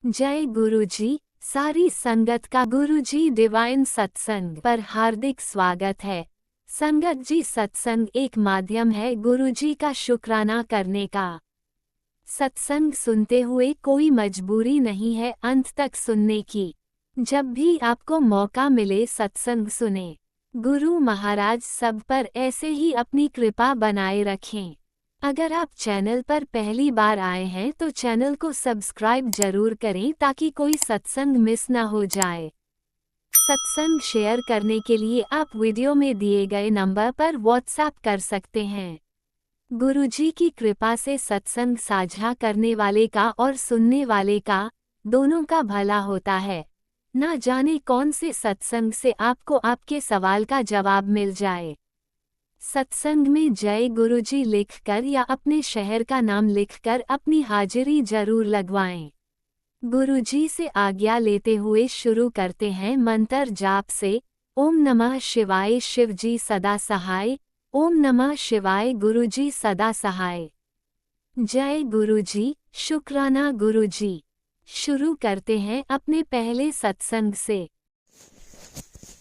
जय गुरुजी। सारी संगत का गुरुजी डिवाइन सत्संग पर हार्दिक स्वागत है। संगत जी, सत्संग एक माध्यम है गुरुजी का शुक्राना करने का। सत्संग सुनते हुए कोई मजबूरी नहीं है अंत तक सुनने की। जब भी आपको मौका मिले सत्संग सुने। गुरु महाराज सब पर ऐसे ही अपनी कृपा बनाए रखें। अगर आप चैनल पर पहली बार आए हैं तो चैनल को सब्सक्राइब जरूर करें ताकि कोई सत्संग मिस ना हो जाए। सत्संग शेयर करने के लिए आप वीडियो में दिए गए नंबर पर व्हाट्सएप कर सकते हैं। गुरुजी की कृपा से सत्संग साझा करने वाले का और सुनने वाले का, दोनों का भला होता है। ना जाने कौन से सत्संग से आपको आपके सवाल का जवाब मिल जाए। सत्संग में जय गुरुजी लिखकर या अपने शहर का नाम लिखकर अपनी हाजिरी जरूर लगवाएं। गुरुजी से आज्ञा लेते हुए शुरू करते हैं मंत्र जाप से। ओम नमः शिवाय शिवजी सदा सहाय। ओम नमः शिवाय गुरुजी सदा सहाय। जय गुरुजी, शुक्राना गुरुजी। शुरू करते हैं अपने पहले सत्संग से।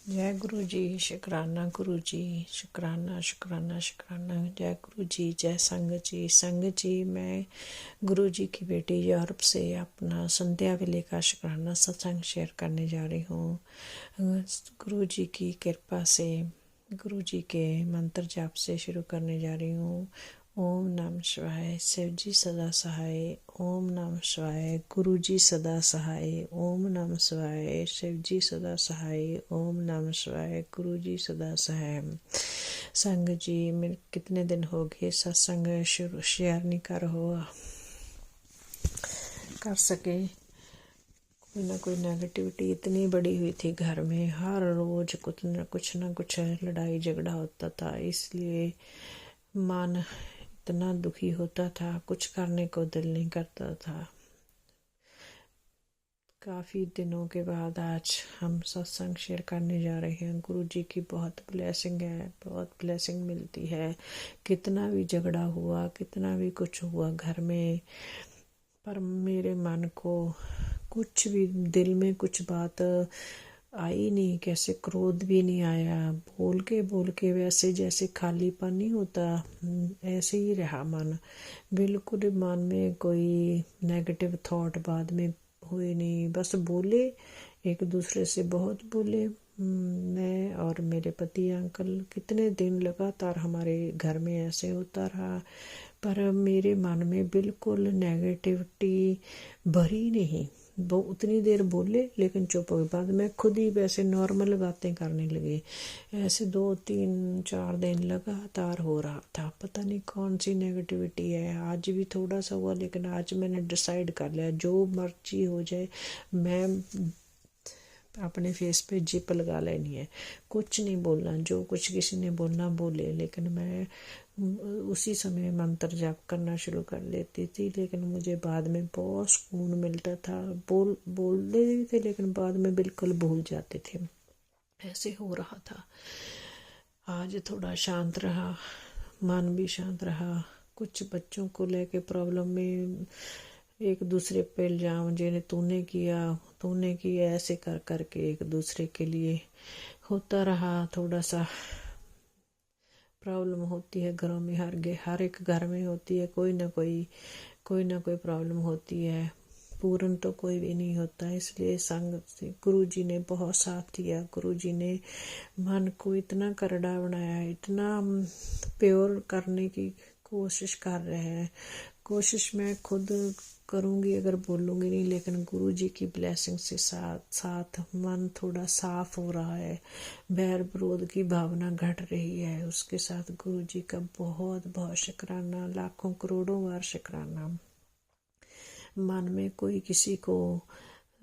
जय गुरु जी, शुक्राना गुरु जी, शुक्राना शुक्राना शुक्राना। जय गुरु जी, जय संग जी। मैं गुरु जी की बेटी यूरोप से अपना संध्या वेले का शुक्राना सत्संग शेयर करने जा रही हूँ। गुरु जी की कृपा से, गुरु जी के मंत्र जाप से शुरू करने जा रही हूँ। ओम नमः शिवाय, शिव जी सदा सहाय। ओम नमः शिवाय, गुरु जी सदा सहाय। ओम नमः शिवाय, शिव जी सदा सहाय। ओम नमः शिवाय, गुरु जी सदा सहाय। संग जी, मेरे कितने दिन हो गए सत्संग शुरू शेयर नहीं कर सके। कोई नेगेटिविटी इतनी बड़ी हुई थी घर में। हर रोज कुछ ना कुछ लड़ाई झगड़ा होता था, इसलिए मन इतना दुखी होता था, कुछ करने को दिल नहीं करता था। काफ़ी दिनों के बाद आज हम सत्संग शेयर करने जा रहे हैं। गुरु जी की बहुत ब्लेसिंग है, बहुत ब्लेसिंग मिलती है। कितना भी झगड़ा हुआ, कितना भी कुछ हुआ घर में, पर मेरे मन को कुछ भी दिल में कुछ बात आई नहीं। कैसे क्रोध भी नहीं आया। बोल के वैसे जैसे खालीपन नहीं होता, ऐसे ही रहा मन। बिल्कुल मन में कोई नेगेटिव थॉट बाद में हुए नहीं। बस बोले, एक दूसरे से बहुत बोले। मैं और मेरे पति अंकल कितने दिन लगातार हमारे घर में ऐसे होता रहा, पर मेरे मन में बिल्कुल नेगेटिविटी भरी नहीं। वो उतनी देर बोले लेकिन चुप हो गए। बाद में खुद ही वैसे नॉर्मल बातें करने लगे। ऐसे 2-3-4 दिन लगातार हो रहा था। पता नहीं कौन सी नेगेटिविटी है। आज भी थोड़ा सा हुआ, लेकिन आज मैंने डिसाइड कर लिया जो मर्जी हो जाए, मैं अपने फेस पे जिप लगा लेनी है। कुछ नहीं बोलना, जो कुछ किसी ने बोलना बोले, लेकिन मैं उसी समय मंत्र जाप करना शुरू कर लेती थी। लेकिन मुझे बाद में बहुत सुकून मिलता था। बोलते भी थे लेकिन बाद में बिल्कुल भूल जाते थे। ऐसे हो रहा था। आज थोड़ा शांत रहा, मन भी शांत रहा। कुछ बच्चों को लेके प्रॉब्लम में एक दूसरे पे इल्जाम, जिन्हें तूने किया ऐसे कर करके एक दूसरे के लिए होता रहा। थोड़ा सा प्रॉब्लम होती है घरों में, हर एक घर में होती है। कोई ना कोई प्रॉब्लम होती है। पूर्ण तो कोई भी नहीं होता। इसलिए संग से गुरु जी ने बहुत साथ दिया। गुरु जी ने मन को इतना करड़ा बनाया, इतना प्योर करने की कोशिश कर रहे हैं। कोशिश मैं खुद करूँगी अगर बोलूँगी नहीं, लेकिन गुरु जी की ब्लेसिंग से साथ मन थोड़ा साफ हो रहा है। बैर विरोध की भावना घट रही है। उसके साथ गुरु जी का बहुत बहुत शुक्राना, लाखों करोड़ों बार शुक्राना। मन में कोई किसी को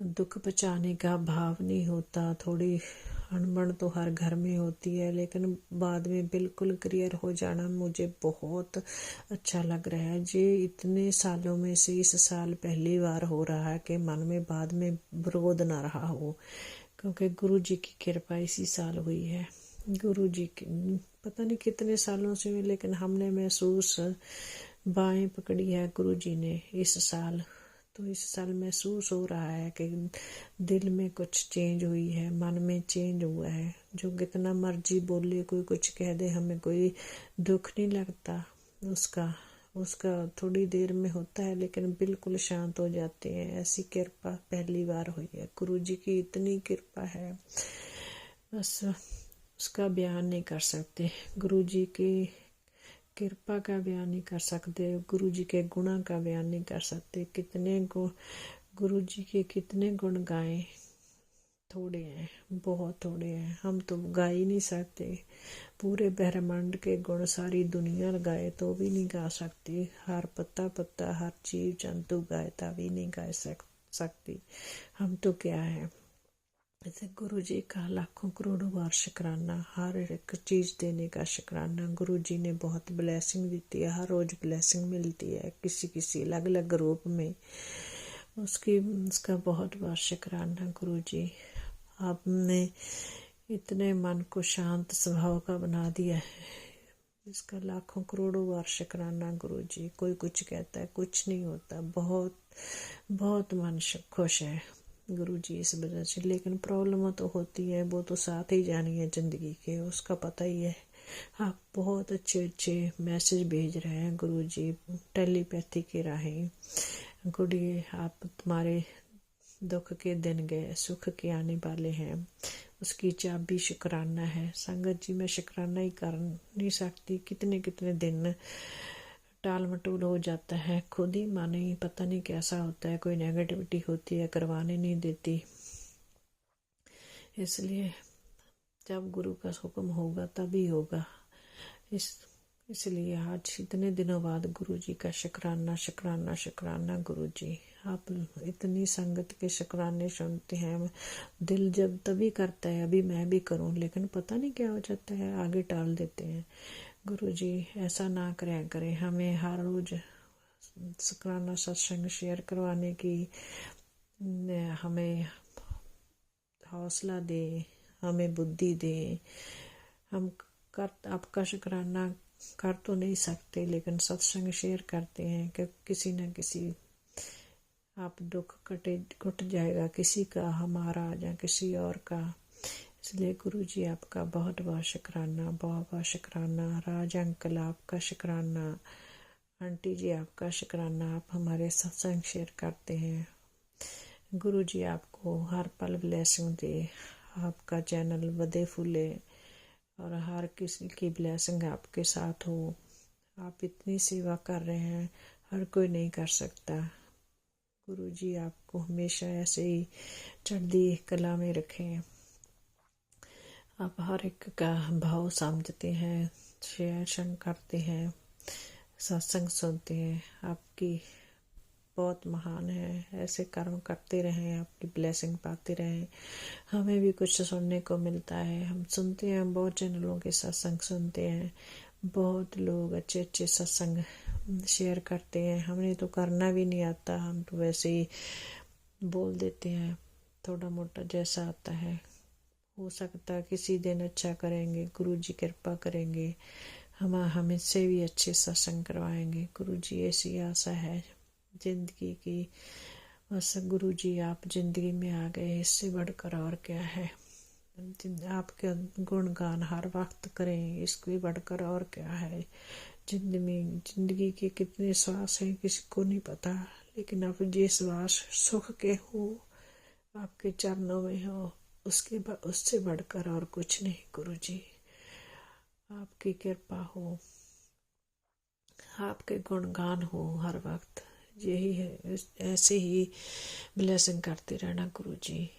दुख पहुँचाने का भाव नहीं होता। थोड़ी अनबन तो हर घर में होती है, लेकिन बाद में बिल्कुल क्लियर हो जाना मुझे बहुत अच्छा लग रहा है। जी, इतने सालों में से इस साल पहली बार हो रहा है कि मन में बाद में विरोध ना रहा हो, क्योंकि गुरु जी की कृपा इसी साल हुई है। गुरु जी की पता नहीं कितने सालों से, लेकिन हमने महसूस बाएं पकड़ी है गुरु जी ने इस साल। तो इस साल महसूस हो रहा है कि दिल में कुछ चेंज हुई है, मन में चेंज हुआ है। जो कितना मर्जी बोले, कोई कुछ कह दे, हमें कोई दुख नहीं लगता उसका उसका थोड़ी देर में होता है, लेकिन बिल्कुल शांत हो जाते हैं। ऐसी कृपा पहली बार हुई है। गुरु जी की इतनी कृपा है, बस उसका बयान नहीं कर सकते। गुरु जी की कृपा का बयान नहीं कर सकते, गुरु जी के गुणों का बयान नहीं कर सकते। कितने गुण गुरु जी के कितने गुण गाए, थोड़े हैं, बहुत थोड़े हैं। हम तो गा ही नहीं सकते। पूरे ब्रह्मांड के गुण सारी दुनिया गाए तो भी नहीं गा सकती। हर पत्ता पत्ता, हर जीव जंतु गाए तभी नहीं गा सकती। हम तो क्या है। ऐसे गुरु जी का लाखों करोड़ों बार शुक्राना, हर एक चीज देने का शुक्राना। गुरु जी ने बहुत ब्लेसिंग दी है, हर रोज ब्लेसिंग मिलती है, किसी किसी अलग अलग रूप में। उसका बहुत बार शुक्राना गुरु जी। आपने इतने मन को शांत स्वभाव का बना दिया है, इसका लाखों करोड़ों बार शुक्राना गुरु जी। कोई कुछ कहता है, कुछ नहीं होता। बहुत बहुत मन खुश है गुरु जी इस वजह से। लेकिन प्रॉब्लम तो होती है, वो तो साथ ही जानी है जिंदगी के, उसका पता ही है। आप बहुत अच्छे अच्छे मैसेज भेज रहे हैं गुरु जी, टेलीपैथी के राहें। गुड़िए, आप तुम्हारे दुख के दिन गए, सुख के आने वाले हैं। उसकी चाबी शुक्राना है। संगत जी, मैं शुक्राना ही कर नहीं सकती। कितने कितने दिन टाल मटोल हो जाता है, खुद ही माने ही पता नहीं कैसा होता है। कोई नेगेटिविटी होती है, करवाने नहीं देती। इसलिए जब गुरु का हुक्म होगा तभी होगा। इसलिए आज इतने दिनों बाद गुरु जी का शुक्राना शुक्राना शुक्राना। गुरु जी, आप इतनी संगत के शुक्राने सुनते हैं, दिल जब तभी करता है अभी मैं भी करूं, लेकिन पता नहीं क्या हो जाता है, आगे टाल देते हैं। गुरु जी ऐसा ना करें, हमें हर रोज शुक्राना सत्संग शेयर करवाने की हमें हौसला दे, हमें बुद्धि दे। हम आपका शुक्राना कर तो नहीं सकते, लेकिन सत्संग शेयर करते हैं कि किसी न किसी आप दुख घट जाएगा, किसी का, हमारा या किसी और का। इसलिए गुरु जी आपका बहुत बहुत शुक्राना, बहुत बहुत शुक्राना। राज अंकल आपका शुक्राना, आंटी जी आपका शुक्राना, आप हमारे सत्संग शेयर करते हैं। गुरु जी आपको हर पल ब्लेसिंग दे, आपका चैनल वधे फूले और हर किसी की ब्लेसिंग आपके साथ हो। आप इतनी सेवा कर रहे हैं, हर कोई नहीं कर सकता। गुरु जी आपको हमेशा ऐसे ही चढ़ती कला में रखें। आप हर एक का भाव समझते हैं, शेयर करते हैं, सत्संग सुनते हैं। आपकी बहुत महान है। ऐसे कर्म करते रहें, आपकी ब्लेसिंग पाते रहें। हमें भी कुछ सुनने को मिलता है, हम सुनते हैं, बहुत चैनलों के सत्संग सुनते हैं, बहुत लोग अच्छे अच्छे सत्संग शेयर करते हैं। हमें तो करना भी नहीं आता, हम तो वैसे ही बोल देते हैं, थोड़ा मोटा जैसा आता है। हो सकता है किसी दिन अच्छा करेंगे, गुरु जी कृपा करेंगे, हमें से भी अच्छे सत्संग करवाएंगे। गुरु जी ऐसी आशा है जिंदगी की। बस गुरु जी आप जिंदगी में आ गए, इससे बढ़कर और क्या है। आपके गुणगान हर वक्त करें, इसको भी बढ़कर और क्या है। जिंदगी के कितने श्वास हैं किसी को नहीं पता, लेकिन आप जिस श्वास सुख के हो, आपके चरणों में हो, उससे बढ़कर और कुछ नहीं। गुरु जी आपकी कृपा हो, आपके गुणगान हो हर वक्त, यही है। ऐसे ही ब्लेसिंग करते रहना गुरु जी।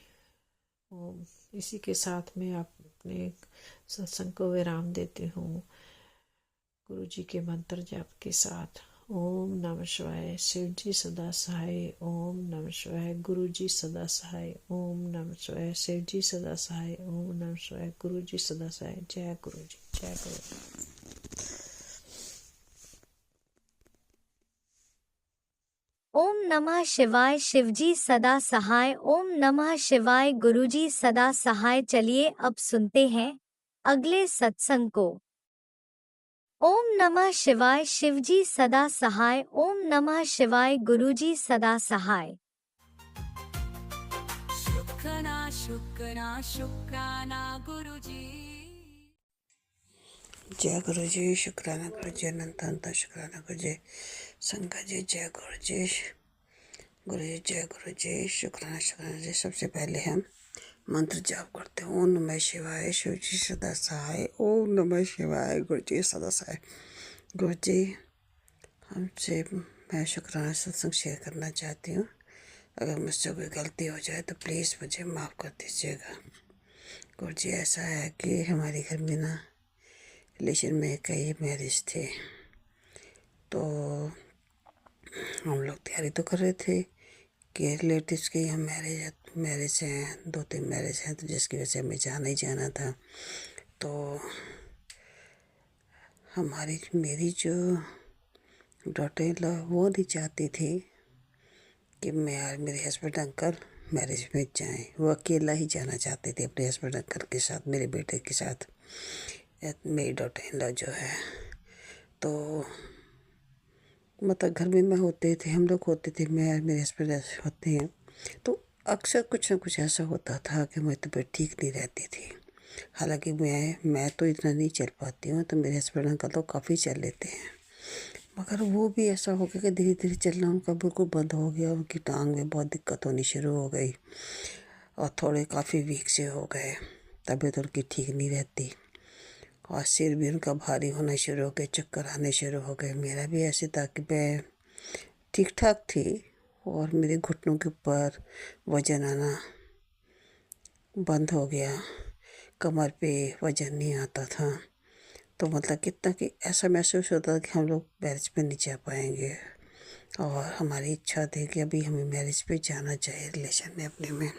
इसी के साथ में आप अपने सत्संग को विराम देती हूँ गुरु जी के मंत्र जाप के साथ। ओम नमः शिवाय, शिव जी सदा सहाय। ओम नमः शिवाय, गुरु जी सदा सहाय। ओम नमः शिवाय, शिव जी सदा सहाय। ओम नमः शिवाय, गुरु जी सदा सहाय। जय गुरु जी, जय गुरु जी। ओम नमः शिवाय, शिवजी सदा सहाय। ओम नमः शिवाय, गुरुजी सदा सहाय। चलिए अब सुनते हैं अगले सत्संग को। ओम नमः शिवाय। शिवजी सदा सहाय। ओम नमः शिवाय। गुरुजी सदा सहाय। शुक्राना शुक्राना शुक्राना गुरुजी। जय गुरु जी। शुक्राना गुरु जी। अनंत अनंत शुक्राना गुरु जी। संगत जी जय गुरु जी। गुरु जी जय गुरु जी। शुक्राना शुक्राना जी। सबसे पहले हम मंत्र जाप करते हैं। ओम नमः शिवाय। शिव जी सदा सहाय। ओम नमः शिवाय। गुरु जी सदा सहाय। गुरु जी हमसे मैं शुक्राना सत्संग शेयर करना चाहती हूँ। अगर मुझसे कोई गलती हो जाए तो प्लीज़ मुझे माफ़ कर दीजिएगा। गुरु जी ऐसा है कि हमारे घर में ना रिलेशन में कई मैरिज थे, तो हम लोग तैयारी तो कर रहे थे कि रिलेटिव्स की हम मैरिज हैं, 2-3 मैरिज हैं, तो जिसकी वजह से हमें जाना ही जाना था। तो मेरी जो डॉटर इन लॉ वो नहीं चाहती थी कि मैं और मेरे हस्बैंड अंकल मैरिज में जाएं। वो अकेला ही जाना चाहते थे अपने हस्बैंड अंकल के साथ, मेरे बेटे के साथ। मेरी डॉटर इन लॉ जो है, तो मतलब घर में मैं होते थे, हम लोग होते थे, मैं और मेरे हस्बैंड होते हैं, तो अक्सर कुछ ना कुछ ऐसा होता था कि मेरी तबीयत ठीक नहीं रहती थी। हालांकि मैं तो इतना नहीं चल पाती हूँ, तो मेरे हस्बैंड अंकल तो काफ़ी चल लेते हैं, मगर वो भी ऐसा हो गया कि धीरे धीरे चलना उनका बिल्कुल बंद हो गया। उनकी टांग में बहुत दिक्कत होनी शुरू हो गई और थोड़े काफ़ी वीक से हो गए। तबीयत उनकी ठीक नहीं रहती और सिर भी उनका भारी होना शुरू हो गया, चक्कर आने शुरू हो गए। मेरा भी ऐसे था कि मैं ठीक ठाक थी और मेरे घुटनों के ऊपर वज़न आना बंद हो गया, कमर पे वज़न नहीं आता था। तो मतलब कितना कि ऐसा महसूस होता था कि हम लोग मैरिज पे नहीं जा पाएंगे, और हमारी इच्छा थी कि अभी हमें मैरिज पे जाना चाहिए रिलेशन में अपने में।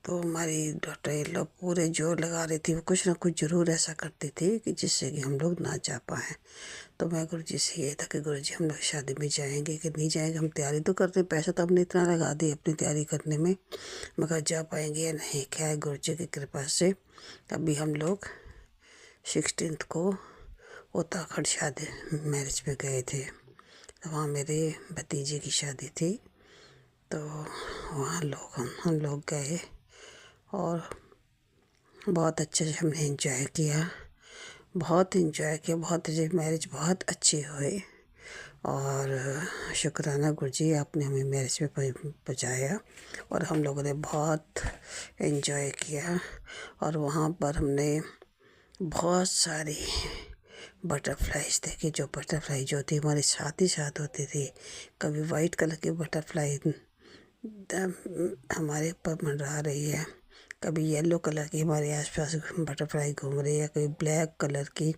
तो हमारी डॉटर इन लॉ पूरे जोर लगा रही थी, वो कुछ ना कुछ ज़रूर ऐसा करती थी कि जिससे कि हम लोग ना जा पाएँ। तो मैं गुरु जी से ये था कि गुरु जी हम लोग शादी में जाएंगे कि नहीं जाएंगे। हम तैयारी तो करते हैं, पैसा तो हमने इतना लगा दिया अपनी तैयारी करने में, मगर जा पाएंगे या नहीं। क्या है, गुरु जी की कृपा से अभी हम लोग 16 को उत्तराखंड शादी मैरिज में गए थे। तो वहाँ मेरे भतीजे की शादी थी, तो वहाँ हम लोग गए और बहुत अच्छे से हमने एंजॉय किया, बहुत अच्छे। मैरिज बहुत अच्छी हुई और शुक्राना गुरु जी आपने हमें मैरिज में पहुँचाया और हम लोगों ने बहुत एंजॉय किया। और वहाँ पर हमने बहुत सारी बटरफ्लाइज देखी। जो बटरफ्लाई जो थी हमारे साथ ही साथ होती थी। कभी वाइट कलर की बटरफ्लाई हमारे ऊपर मंडरा रही है, कभी येलो कलर की हमारे आसपास बटरफ्लाई घूम रही है, कभी ब्लैक कलर की।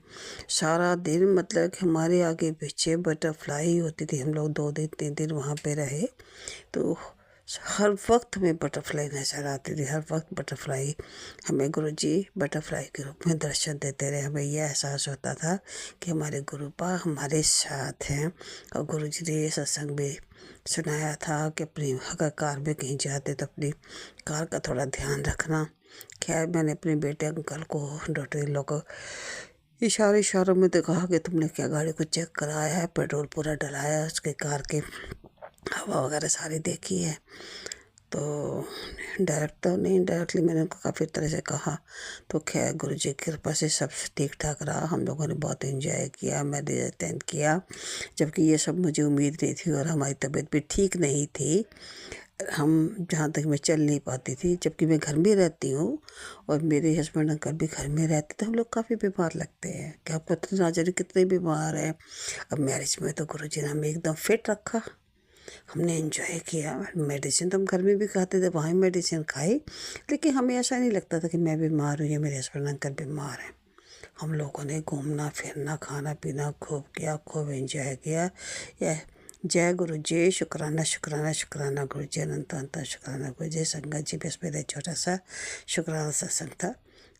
सारा दिन मतलब कि हमारे आगे पीछे बटरफ्लाई होती थी। हम लोग 2 दिन 3 दिन वहाँ पे रहे, तो हर वक्त हमें बटरफ्लाई नज़र आती थी। हर वक्त बटरफ्लाई हमें गुरुजी बटरफ्लाई के रूप में दर्शन देते रहे। हमें यह एहसास होता था कि हमारे गुरुपा हमारे साथ हैं। और गुरुजी ने ये सत्संग भी सुनाया था कि अपनी अगर कार में कहीं जाते तो अपनी कार का थोड़ा ध्यान रखना। खैर मैंने अपने बेटे अंकल को, डॉटर इन लॉ को इशारों में तो कहा कि तुमने क्या गाड़ी को चेक कराया है, पेट्रोल पूरा डलाया है, उसके कार के हवा वगैरह सारी देखी है। तो डायरेक्ट तो नहीं, इनडायरेक्टली मैंने उनको काफ़ी तरह से कहा। तो खैर गुरु जी की कृपा से सब ठीक ठाक रहा। हम लोगों ने बहुत एंजॉय किया, मैरिज अटेंड किया, जबकि ये सब मुझे उम्मीद नहीं थी और हमारी तबीयत भी ठीक नहीं थी। हम जहाँ तक मैं चल नहीं पाती थी, जबकि मैं घर में रहती हूँ और मेरे हस्बैंड अंकल भी घर में रहते, तो हम लोग काफ़ी बीमार लगते हैं कि आपको इतना जाने कितने बीमार हैं। अब मैरिज में तो गुरु जी ने हमें एकदम फिट रखा, हमने एंजॉय किया। मेडिसिन तो हम घर में भी खाते थे, वहाँ मेडिसिन खाई, लेकिन हमें ऐसा नहीं लगता था कि मैं बीमार हूँ या मेरे हस्बैंड अंकल बीमार हैं। हम लोगों ने घूमना फिरना खाना पीना खूब किया, खूब एंजॉय किया। यह जय गुरु जी। शुक्राना शुक्राना शुक्राना गुरु जी। अनंत अनंत शुक्राना गुरु जी। संगत जी बस मेरा छोटा सा शुक्राना सत्संग था।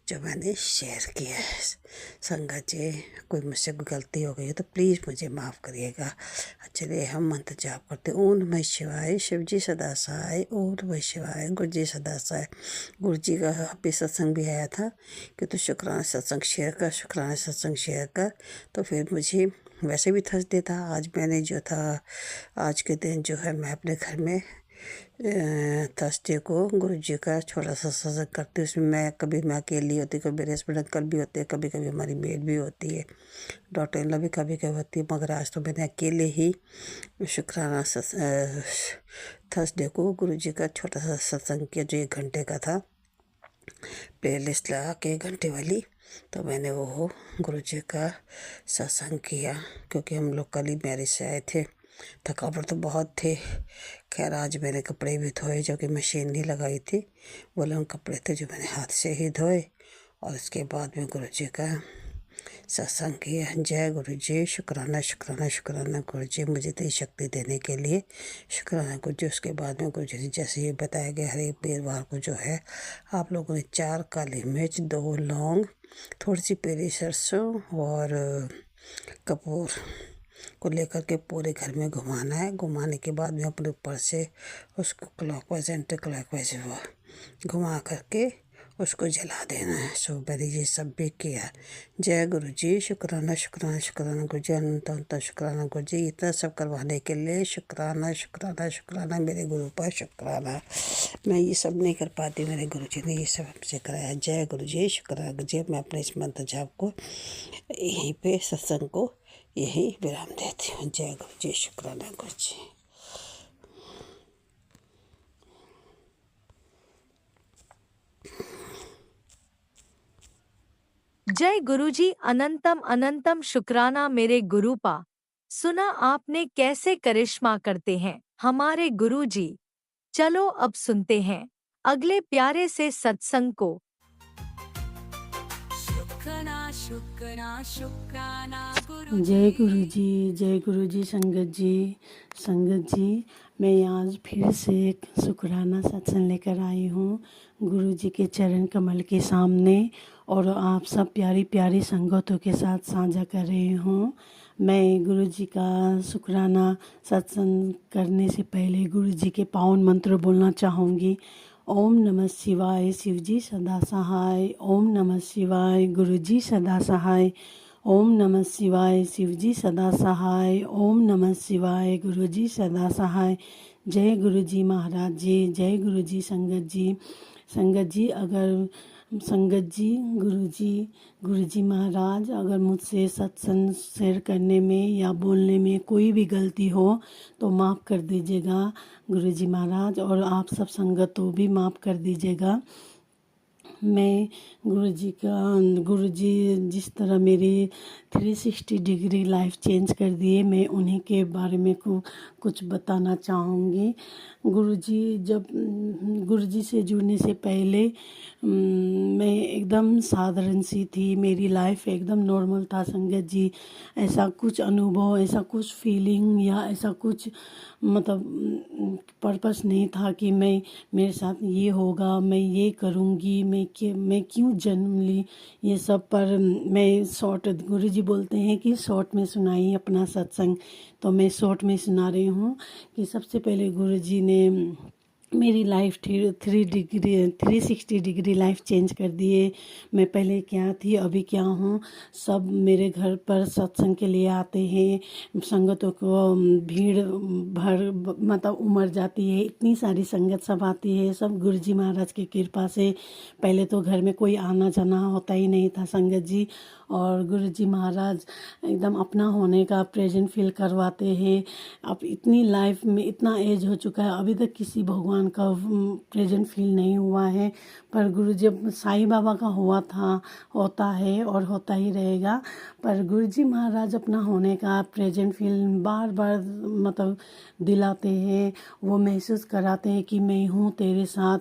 जो मैंने शेयर किया है। संगत जी, कोई मुझसे कोई गलती हो गई है तो प्लीज़ मुझे माफ़ करिएगा। चलिए हम मंत्र जाप करते। ओम नमः शिवाय, शिव जी सदा सहाय। ओम नमः शिवाय, गुरु जी सदा सहाय। गुरु जी का अभी सत्संग भी आया था कि तो शुक्राना सत्संग शेयर कर, शुक्राना सत्संग शेयर कर। तो फिर मुझे वैसे भी थर्सडे था, आज मैंने जो था आज के दिन जो है मैं अपने घर में थर्सडे को गुरु जी का छोटा सा सत्संग करती हूँ। उसमें मैं कभी मैं अकेली होती, कभी मेरे हस्बैंड अंकल भी होते हैं, कभी कभी हमारी मेड भी होती है, डॉटर इन लॉ भी कभी कभी होती है। मगर आज तो मैंने अकेले ही शुक्राना थर्सडे को गुरु जी का छोटा सा सत्संग किया जो 1 घंटे का था, प्लेलिस्ट लगा के 1 घंटे वाली। तो मैंने वो गुरु जी का सत्संग किया क्योंकि हम लोग कल ही मैरिज से आए थे, थकावट तो बहुत थे। खैर आज मैंने कपड़े भी धोए जो कि मशीन नहीं लगाई थी, वो लोग कपड़े थे जो मैंने हाथ से ही धोए। और उसके बाद में गुरु जी का सत्संग किया। जय गुरु जी, शुक्राना शुक्राना शुक्राना गुरु जी मुझे इतनी शक्ति देने के लिए, शुक्राना गुरु जी। उसके बाद में गुरु जी ने जैसे ये बताया गया हर एक वीरवार को जो है आप लोगों ने 4 काली मिर्च, 2 लौंग, थोड़ी सी पीली सरसों और कपूर को लेकर के पूरे घर में घुमाना है। घुमाने के बाद में अपने ऊपर से उसको क्लॉकवाइज एंटी क्लॉकवाइज घुमा करके उसको जला देना है। सो मैंने ये सब भी किया। जय गुरु जी, शुक्राना शुक्राना शुक्राना गुरु जी, अनंत अनंत शुक्राना गुरु जी। इतना सब करवाने के लिए शुक्राना शुक्राना शुक्राना मेरे गुरु पर शुक्राना। मैं ये सब नहीं कर पाती, मेरे गुरु जी ने ये सब हमसे कराया। जय गुरु जी, शुक्राना गुरु जी। मैं अपने इस मंत्र जाप को यहीं पे सत्संग को यही विराम देती हूँ। जय गुरु जी, शुक्राना गुरु जी। जय गुरुजी, अनंतम अनंतम शुक्राना मेरे गुरु पा। सुना आपने कैसे करिश्मा करते हैं हमारे गुरुजी। चलो अब सुनते हैं अगले प्यारे से सत्संग को। शुक्राना शुक्राना शुक्राना गुरु जय गुरु जी, जय गुरु जी। संगत जी मैं आज फिर से एक शुक्राना सत्संग लेकर आई हूँ गुरु जी के चरण कमल के सामने, और आप सब प्यारी प्यारी संगतों के साथ साझा कर रही हूँ। मैं गुरु जी का शुक्राना सत्संग करने से पहले गुरु जी के पावन मंत्र बोलना चाहूँगी। ओम नमः शिवाय, शिव जी सदा सहाय। ओम नमः शिवाय, गुरु जी सदा सहाय। ओम नमः शिवाय, शिव जी सदा सहाय। ओम नमः शिवाय, गुरु जी सदा सहाय। जय गुरु जी महाराज जी, जय गुरु जी। संगत जी अगर गुरु जी महाराज अगर मुझसे सत्संग शेयर करने में या बोलने में कोई भी गलती हो तो माफ़ कर दीजिएगा गुरु जी महाराज, और आप सब संगतों भी माफ़ कर दीजिएगा। मैं गुरु जी जिस तरह मेरी 360 डिग्री लाइफ चेंज कर दिए, मैं उन्हीं के बारे में कुछ बताना चाहूँगी। गुरु जी से जुड़ने से पहले मैं एकदम साधारण सी थी, मेरी लाइफ एकदम नॉर्मल था संगत जी। ऐसा कुछ अनुभव, ऐसा कुछ फीलिंग या ऐसा कुछ मतलब पर्पस नहीं था कि मेरे साथ ये होगा, मैं ये करूँगी, मैं क्यों जन्म ली, ये सब। पर मैं शॉर्ट, गुरु जी बोलते हैं कि शॉर्ट में सुनाइए अपना सत्संग, तो मैं शॉर्ट में सुना रही हूँ। कि सबसे पहले गुरु जी ने मेरी लाइफ 360 डिग्री लाइफ चेंज कर दिए। मैं पहले क्या थी अभी क्या हूँ, सब मेरे घर पर सत्संग के लिए आते हैं। संगतों को भीड़ भर मतलब उमड़ जाती है, इतनी सारी संगत सब आती है, सब गुरुजी महाराज की कृपा से। पहले तो घर में कोई आना जाना होता ही नहीं था संगत जी, और गुरुजी महाराज एकदम अपना होने का प्रेजेंट फील करवाते हैं। अब इतनी लाइफ में इतना एज हो चुका है, अभी तक किसी भगवान का प्रेजेंट फील नहीं हुआ है, पर गुरु जब साईं बाबा का हुआ था, होता है और होता ही रहेगा। पर गुरुजी महाराज अपना होने का प्रेजेंट फील बार बार मतलब दिलाते हैं, वो महसूस कराते हैं कि मैं हूँ तेरे साथ,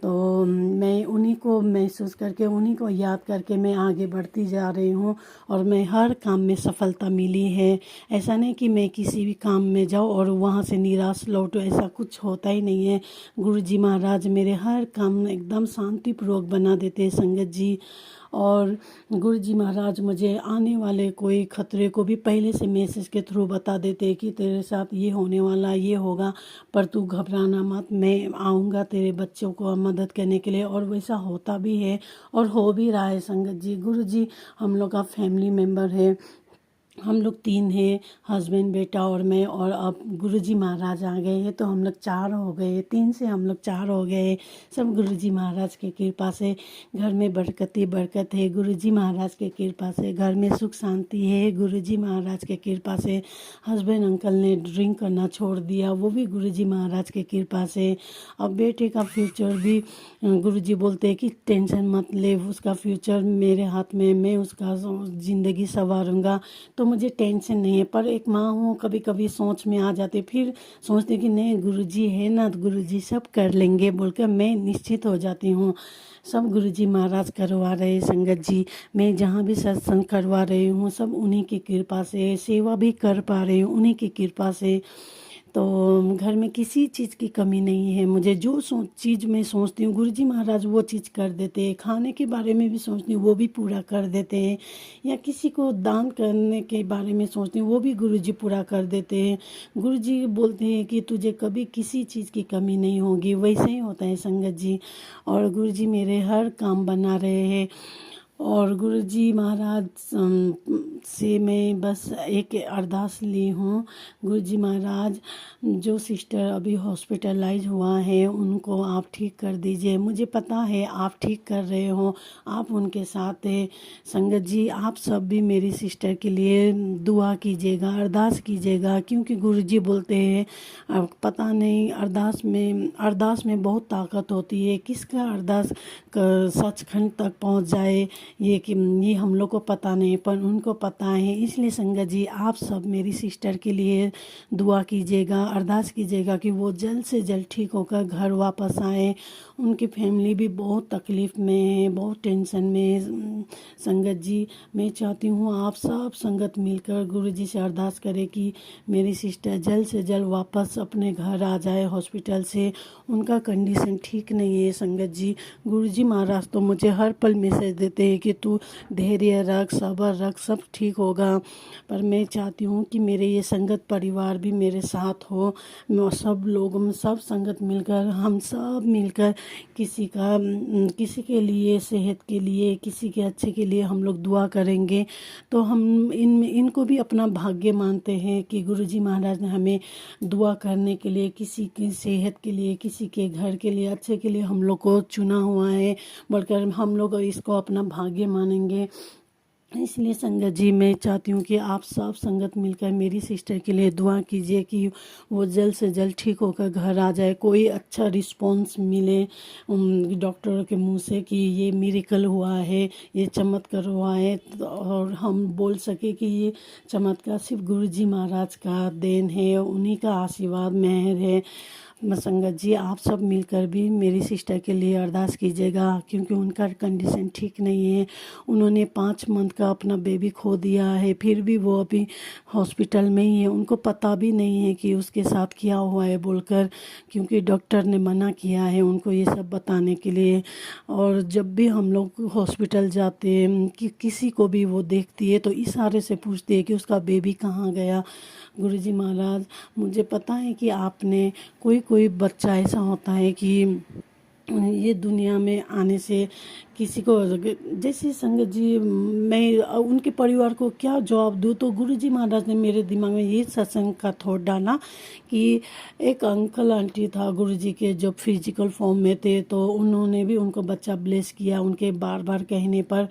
तो मैं उन्हीं को महसूस करके, उन्हीं को याद करके मैं आगे बढ़ती जा रही हूँ और मैं हर काम में सफलता मिली है। ऐसा नहीं कि मैं किसी भी काम में जाऊँ और वहाँ से निराश लौटूँ, ऐसा कुछ होता ही नहीं है। गुरुजी महाराज मेरे हर काम एकदम शांतिपूर्वक बना देते हैं संगत जी। और गुरुजी महाराज मुझे आने वाले कोई खतरे को भी पहले से मैसेज के थ्रू बता देते कि तेरे साथ ये होने वाला, ये होगा, पर तू घबराना मत, मैं आऊँगा तेरे बच्चों को मदद करने के लिए। और वैसा होता भी है और हो भी रहा है संगत जी। गुरुजी हम लोग का फैमिली मेम्बर है, हम लोग 3 हैं, हस्बैंड, बेटा और मैं। और अब गुरुजी महाराज आ गए हैं तो हम लोग 4 हो गए, 3 से हम लोग 4 हो गए। सब गुरुजी महाराज की कृपा से घर में बरकत ही बरकत है। गुरुजी महाराज के कृपा से घर में सुख शांति है। गुरुजी महाराज के कृपा से हस्बैंड अंकल ने ड्रिंक करना छोड़ दिया, वो भी गुरुजी महाराज के कृपा से। अब बेटे का फ्यूचर भी गुरुजी बोलते हैं कि टेंशन मत ले, उसका फ्यूचर मेरे हाथ में, मैं उसका ज़िंदगी संवारूंगा, तो मुझे टेंशन नहीं है। पर एक माँ हूँ, कभी कभी सोच में आ जाते, फिर सोचते कि नहीं गुरुजी है ना, तो गुरुजी सब कर लेंगे बोलकर मैं निश्चित हो जाती हूँ। सब गुरुजी महाराज करवा रहे संगत जी, मैं जहाँ भी सत्संग करवा रही हूँ सब उन्हीं की कृपा से, सेवा भी कर पा रही हूँ उन्हीं की कृपा से। तो घर में किसी चीज़ की कमी नहीं है। मुझे जो चीज़ मैं सोचती हूँ गुरुजी महाराज वो चीज़ कर देते हैं। खाने के बारे में भी सोचती हूँ वो भी पूरा कर देते हैं, या किसी को दान करने के बारे में सोचती हूँ वो भी गुरुजी पूरा कर देते हैं। गुरुजी बोलते हैं कि तुझे कभी किसी चीज़ की कमी नहीं होगी, वैसे ही होता है संगत जी। और गुरुजी मेरे हर काम बना रहे हैं। और गुरुजी महाराज से मैं बस एक अरदास ली हूँ, गुरुजी महाराज जो सिस्टर अभी हॉस्पिटलाइज हुआ है उनको आप ठीक कर दीजिए। मुझे पता है आप ठीक कर रहे हो, आप उनके साथ है। संगत जी आप सब भी मेरी सिस्टर के लिए दुआ कीजिएगा, अरदास कीजिएगा, क्योंकि गुरुजी बोलते हैं अब पता नहीं अरदास में बहुत ताकत होती है। किसका अरदास सचखंड तक पहुँच जाए ये हम लोग को पता नहीं, पर उनको पता है। इसलिए संगत जी आप सब मेरी सिस्टर के लिए दुआ कीजिएगा, अरदास कीजिएगा कि वो जल्द से जल्द ठीक होकर घर वापस आए। उनकी फैमिली भी बहुत तकलीफ़ में है, बहुत टेंशन में है। संगत जी मैं चाहती हूँ आप सब संगत मिलकर गुरुजी से अरदास करें कि मेरी सिस्टर जल्द से जल्द वापस अपने घर आ जाए हॉस्पिटल से। उनका कंडीशन ठीक नहीं है संगत जी। गुरुजी महाराज तो मुझे हर पल मैसेज देते हैं कि तू धैर्य रख, सब्र रख, सब ठीक होगा। पर मैं चाहती हूँ कि मेरे ये संगत परिवार भी मेरे साथ हो, सब लोग सब संगत मिलकर, हम सब मिलकर किसी के लिए सेहत के लिए, किसी के अच्छे के लिए हम लोग दुआ करेंगे। तो हम इनको भी अपना भाग्य मानते हैं कि गुरुजी महाराज ने हमें दुआ करने के लिए, किसी की सेहत के लिए, किसी के घर के लिए, अच्छे के लिए हम लोग को चुना हुआ है, बोलकर हम लोग इसको अपना भाग्य मानेंगे। इसलिए संगत जी मैं चाहती हूँ कि आप सब संगत मिलकर मेरी सिस्टर के लिए दुआ कीजिए कि वो जल्द से जल्द ठीक होकर घर आ जाए। कोई अच्छा रिस्पॉन्स मिले डॉक्टरों के मुंह से कि ये मिरेकल हुआ है, ये चमत्कार हुआ है, और हम बोल सके कि ये चमत्कार सिर्फ गुरुजी महाराज का देन है, उन्हीं का आशीर्वाद मेहर है। संगत जी आप सब मिलकर भी मेरी सिस्टर के लिए अरदास कीजिएगा, क्योंकि उनका कंडीशन ठीक नहीं है। उन्होंने 5 मंथ का अपना बेबी खो दिया है, फिर भी वो अभी हॉस्पिटल में ही है। उनको पता भी नहीं है कि उसके साथ क्या हुआ है बोलकर, क्योंकि डॉक्टर ने मना किया है उनको ये सब बताने के लिए। और जब भी हम लोग हॉस्पिटल जाते हैं कि किसी को भी वो देखती है तो इशारे से पूछती है कि उसका बेबी कहाँ गया। गुरुजी महाराज मुझे पता है कि आपने कोई बच्चा ऐसा होता है कि ये दुनिया में आने से किसी को, जैसे संगत जी मैं उनके परिवार को क्या जवाब दूँ। तो गुरुजी महाराज ने मेरे दिमाग में ये सत्संग का थॉट डाला कि एक अंकल आंटी था गुरुजी के जब फिजिकल फॉर्म में थे, तो उन्होंने भी उनको बच्चा ब्लेस किया उनके बार बार कहने पर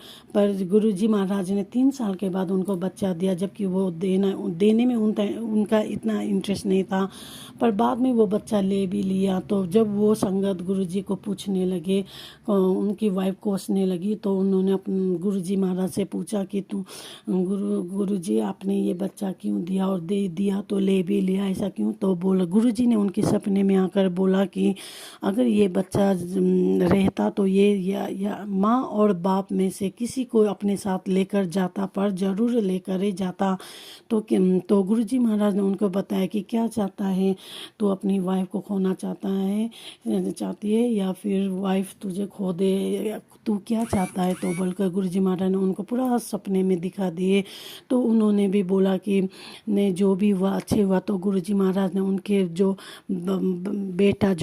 गुरुजी महाराज ने 3 साल के बाद उनको बच्चा दिया, जबकि वो देने में उनका इतना इंटरेस्ट नहीं था, पर बाद में वो बच्चा ले भी लिया। तो जब वो संगत गुरुजी को पूछने लगे, उनकी वाइफ कोसने लगी। तो उन्होंने गुरुजी महाराज से पूछा कि गुरुजी आपने ये बच्चा क्यों दिया, और दे दिया तो ले भी लिया, ऐसा क्यों? तो बोला, गुरुजी ने उनके सपने में आकर बोला कि अगर ये बच्चा रहता तो ये या माँ और बाप में से किसी को अपने साथ लेकर जाता, पर ज़रूर लेकर ही जाता। तो गुरुजी महाराज ने उनको बताया कि क्या चाहता है, तो अपनी वाइफ को खोना चाहती है या फिर वाइफ तुझे खो दे, तू क्या चाहता है? तो बोलकर गुरुजी महाराज ने उनको पूरा सपने में दिखा दिए। तो उन्होंने भी बोला कि ने जो भी हुआ अच्छे हुआ। तो गुरुजी महाराज ने उनके जो बेटी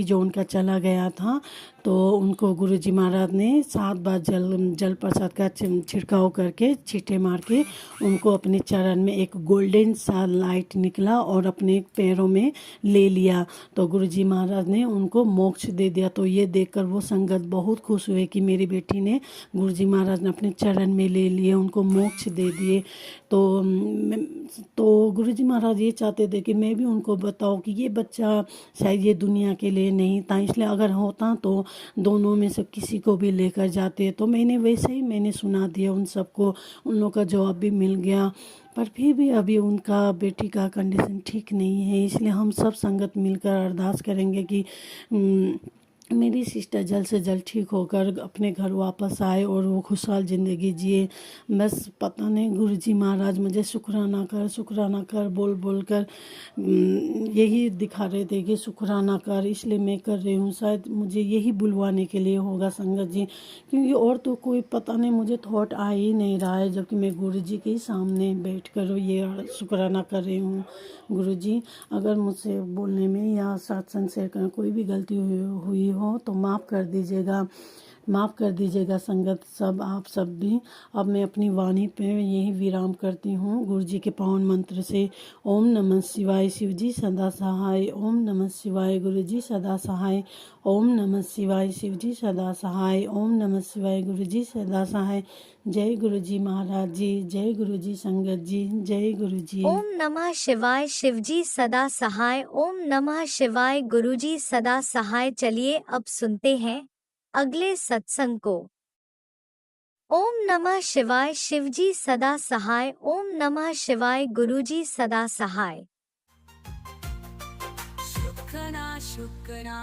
जो उनका चला गया था, तो उनको गुरुजी महाराज ने 7 बार जल प्रसाद का छिड़काव करके छींटे मार के उनको अपने चरण में एक गोल्डन सा लाइट निकला और अपने पैरों में ले लिया। तो गुरुजी महाराज ने उनको मोक्ष दे दिया। तो ये देखकर वो संगत बहुत खुश हुए कि मेरी बेटी ने, गुरुजी महाराज ने अपने चरण में ले लिए, उनको मोक्ष दे दिए। तो गुरुजी महाराज ये चाहते थे कि मैं भी उनको बताऊं कि ये बच्चा शायद ये दुनिया के लिए नहीं था, इसलिए अगर होता तो दोनों में से किसी को भी लेकर जाते। तो मैंने सुना दिया उन सबको, उन लोगों का जवाब भी मिल गया। पर फिर भी अभी उनका बेटी का कंडीशन ठीक नहीं है, इसलिए हम सब संगत मिलकर अरदास करेंगे कि मेरी सिस्टर जल्द से जल्द ठीक होकर अपने घर वापस आए और वो खुशहाल ज़िंदगी जिए। बस पता नहीं गुरुजी महाराज मुझे शुक्राना कर बोल कर यही दिखा रहे थे कि शुक्राना कर, इसलिए मैं कर रही हूँ। शायद मुझे यही बुलवाने के लिए होगा संगत जी, क्योंकि और तो कोई पता नहीं मुझे थॉट आ ही नहीं रहा है, जबकि मैं गुरुजी के सामने बैठ कर ये शुक्राना कर रही हूँ। गुरुजी, अगर मुझसे बोलने में या सत्संग शेयर करने कोई भी गलती हुई हो तो माफ़ कर दीजिएगा संगत सब, आप सब भी। अब मैं अपनी वाणी पे यही विराम करती हूँ गुरुजी के पावन मंत्र से। ओम नमः शिवाय, शिवजी सदा सहाय। ओम नमः शिवाय, गुरुजी सदा सहाय। ओम नमः शिवाय, शिवजी सदा सहाय। ओम नमः शिवाय, गुरुजी सदा सहाय। जय गुरुजी महाराज जी, जय गुरुजी संगत जी, जय गुरुजी। ओम नमः शिवाय, शिवजी सदा सहाय। ओम नमः शिवाय, गुरुजी सदा सहाय। चलिए अब सुनते हैं अगले सत्संग को। ओम नमः शिवाय, शिवजी सदा सहाय। ओम नमः शिवाय, गुरुजी सदा सहाय।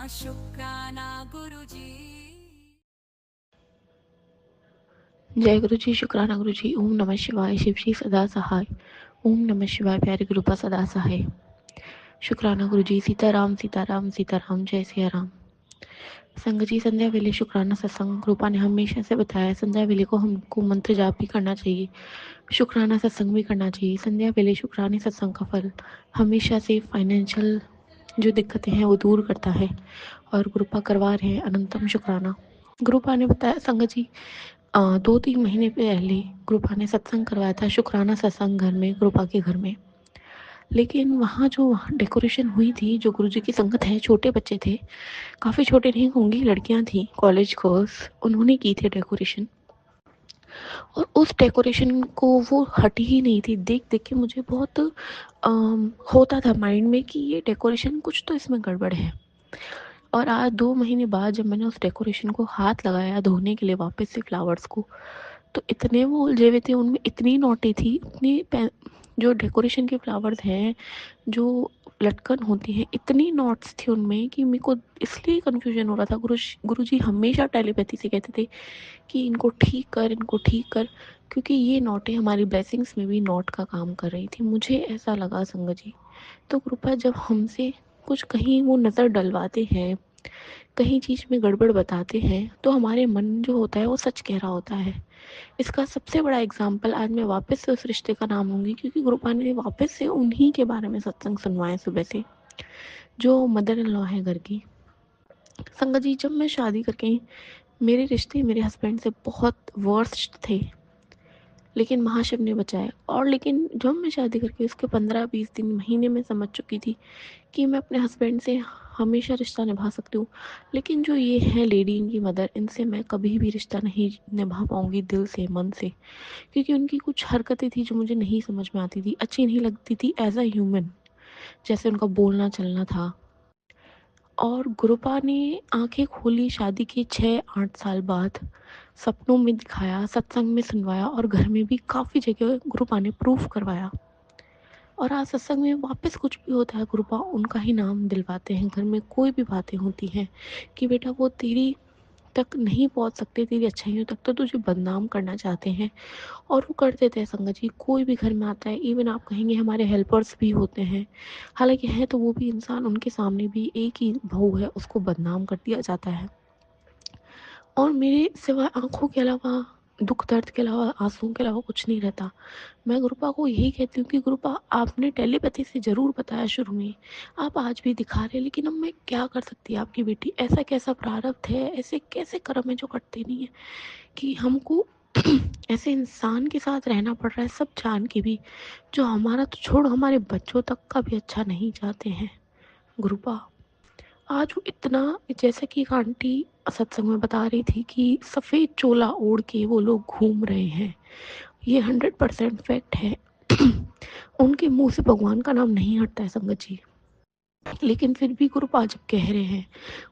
शुक्राना गुरुजी। जय गुरु जी, शुक्राना गुरु जी। ओम नमः शिवाय, शिव जी सदा सहाय। ओम नमः शिवाय, प्यारे गुरुपा सदा सहाय। शुक्राना गुरु जी। सीताराम सीताराम सीताराम, जय सिया राम। संगत जी, संध्या वेले शुक्राना सत्संग गुरुपा ने हमेशा से बताया, संध्या वेले को हमको मंत्र जाप भी करना चाहिए, शुक्राना सत्संग भी करना चाहिए। संध्या वेले शुक्राने सत्संग का फल हमेशा से फाइनेंशियल जो दिक्कतें हैं वो दूर करता है, और गुरुपा करवा रहे हैं अनंतम शुक्राना। गुरुपा ने बताया संगत जी, 2-3 महीने पहले गुरुपा ने सत्संग करवाया था, शुक्राना सत्संग घर में, गुरुपा के घर में। लेकिन वहाँ जो डेकोरेशन हुई थी, जो गुरुजी की संगत है, छोटे बच्चे थे, काफ़ी छोटे नहीं होंगी, लड़कियाँ थी, कॉलेज गर्ल्स, उन्होंने की थी डेकोरेशन। और उस डेकोरेशन को वो हटी ही नहीं थी। देख देख के मुझे बहुत होता था माइंड में कि ये डेकोरेशन कुछ तो इसमें गड़बड़ है। और आज 2 महीने बाद जब मैंने उस डेकोरेशन को हाथ लगाया धोने के लिए वापस से फ्लावर्स को, तो इतने वो उलझे हुए थे, उनमें इतनी नोटें थी, जो डेकोरेशन के फ्लावर्स हैं, जो लटकन होती है, इतनी नॉट्स थी उनमें कि मेरे को इसलिए कन्फ्यूजन हो रहा था। गुरुजी हमेशा टेलीपैथी से कहते थे कि इनको ठीक कर, क्योंकि ये नोटें हमारी ब्लेसिंग्स में भी नोट का काम कर रही थी। मुझे ऐसा लगा संगत जी। तो कृपा जब हमसे कुछ कहीं वो नज़र डलवाते हैं, कहीं चीज़ में गड़बड़ बताते हैं, तो हमारे मन जो होता है वो सच कह रहा होता है। इसका सबसे बड़ा एग्जाम्पल आज मैं वापस से उस रिश्ते का नाम लूँगी, क्योंकि गुरुपा ने वापस से उन्हीं के बारे में सत्संग सुनवाए सुबह से, जो मदर इन लॉ है घर की। संगत जी, जब मैं शादी करके, मेरे रिश्ते मेरे हस्बैंड से बहुत वर्स्ट थे, लेकिन महाशिव ने बचाया। और लेकिन जब मैं शादी करके उसके 15-20 दिन महीने में समझ चुकी थी कि मैं अपने हस्बैंड से हमेशा रिश्ता निभा सकती हूँ, लेकिन जो ये है लेडी, इनकी मदर, इनसे मैं कभी भी रिश्ता नहीं निभा पाऊँगी दिल से, मन से, क्योंकि उनकी कुछ हरकतें थी जो मुझे नहीं समझ में आती थी, अच्छी नहीं लगती थी एज अ ह्यूमन। जैसे उनका बोलना चलना था, और गुरुपा ने आंखें खोली शादी के 6-8 साल बाद, सपनों में दिखाया, सत्संग में सुनवाया और घर में भी काफ़ी जगह गुरुपा ने प्रूफ करवाया। और आज सत्संग में वापस कुछ भी होता है गुरुपा उनका ही नाम दिलवाते हैं। घर में कोई भी बातें होती हैं कि बेटा वो तेरी तक नहीं पहुंच सकते, तेरी अच्छाइयों तक, तो तुझे बदनाम करना चाहते हैं और वो कर देते हैं। संगत जी, कोई भी घर में आता है, इवन आप कहेंगे हमारे हेल्पर्स भी होते हैं, हालांकि है तो वो भी इंसान, उनके सामने भी एक ही बहू है, उसको बदनाम कर दिया जाता है। और मेरे सिवाय आंखों के अलावा, दुख दर्द के अलावा, आंसुओं के अलावा कुछ नहीं रहता। मैं गुरुपा को यही कहती हूँ कि गुरुपा आपने टेलीपैथी से ज़रूर बताया शुरू में, आप आज भी दिखा रहे हैं, लेकिन अब मैं क्या कर सकती है आपकी बेटी, ऐसा कैसा प्रारब्ध है, ऐसे कैसे कर्म है जो कटते नहीं है कि हमको ऐसे इंसान के साथ रहना पड़ रहा है, सब जान के भी, जो हमारा तो छोड़ हमारे बच्चों तक का भी अच्छा नहीं चाहते हैं। गुरुपा आज वो इतना, जैसे कि एक आंटी सत्संग में बता रही थी कि सफ़ेद चोला ओढ़ के वो लोग घूम रहे हैं, ये 100% फैक्ट है। उनके मुंह से भगवान का नाम नहीं हटता है संगत जी, लेकिन फिर भी गुरुपा जब कह रहे हैं,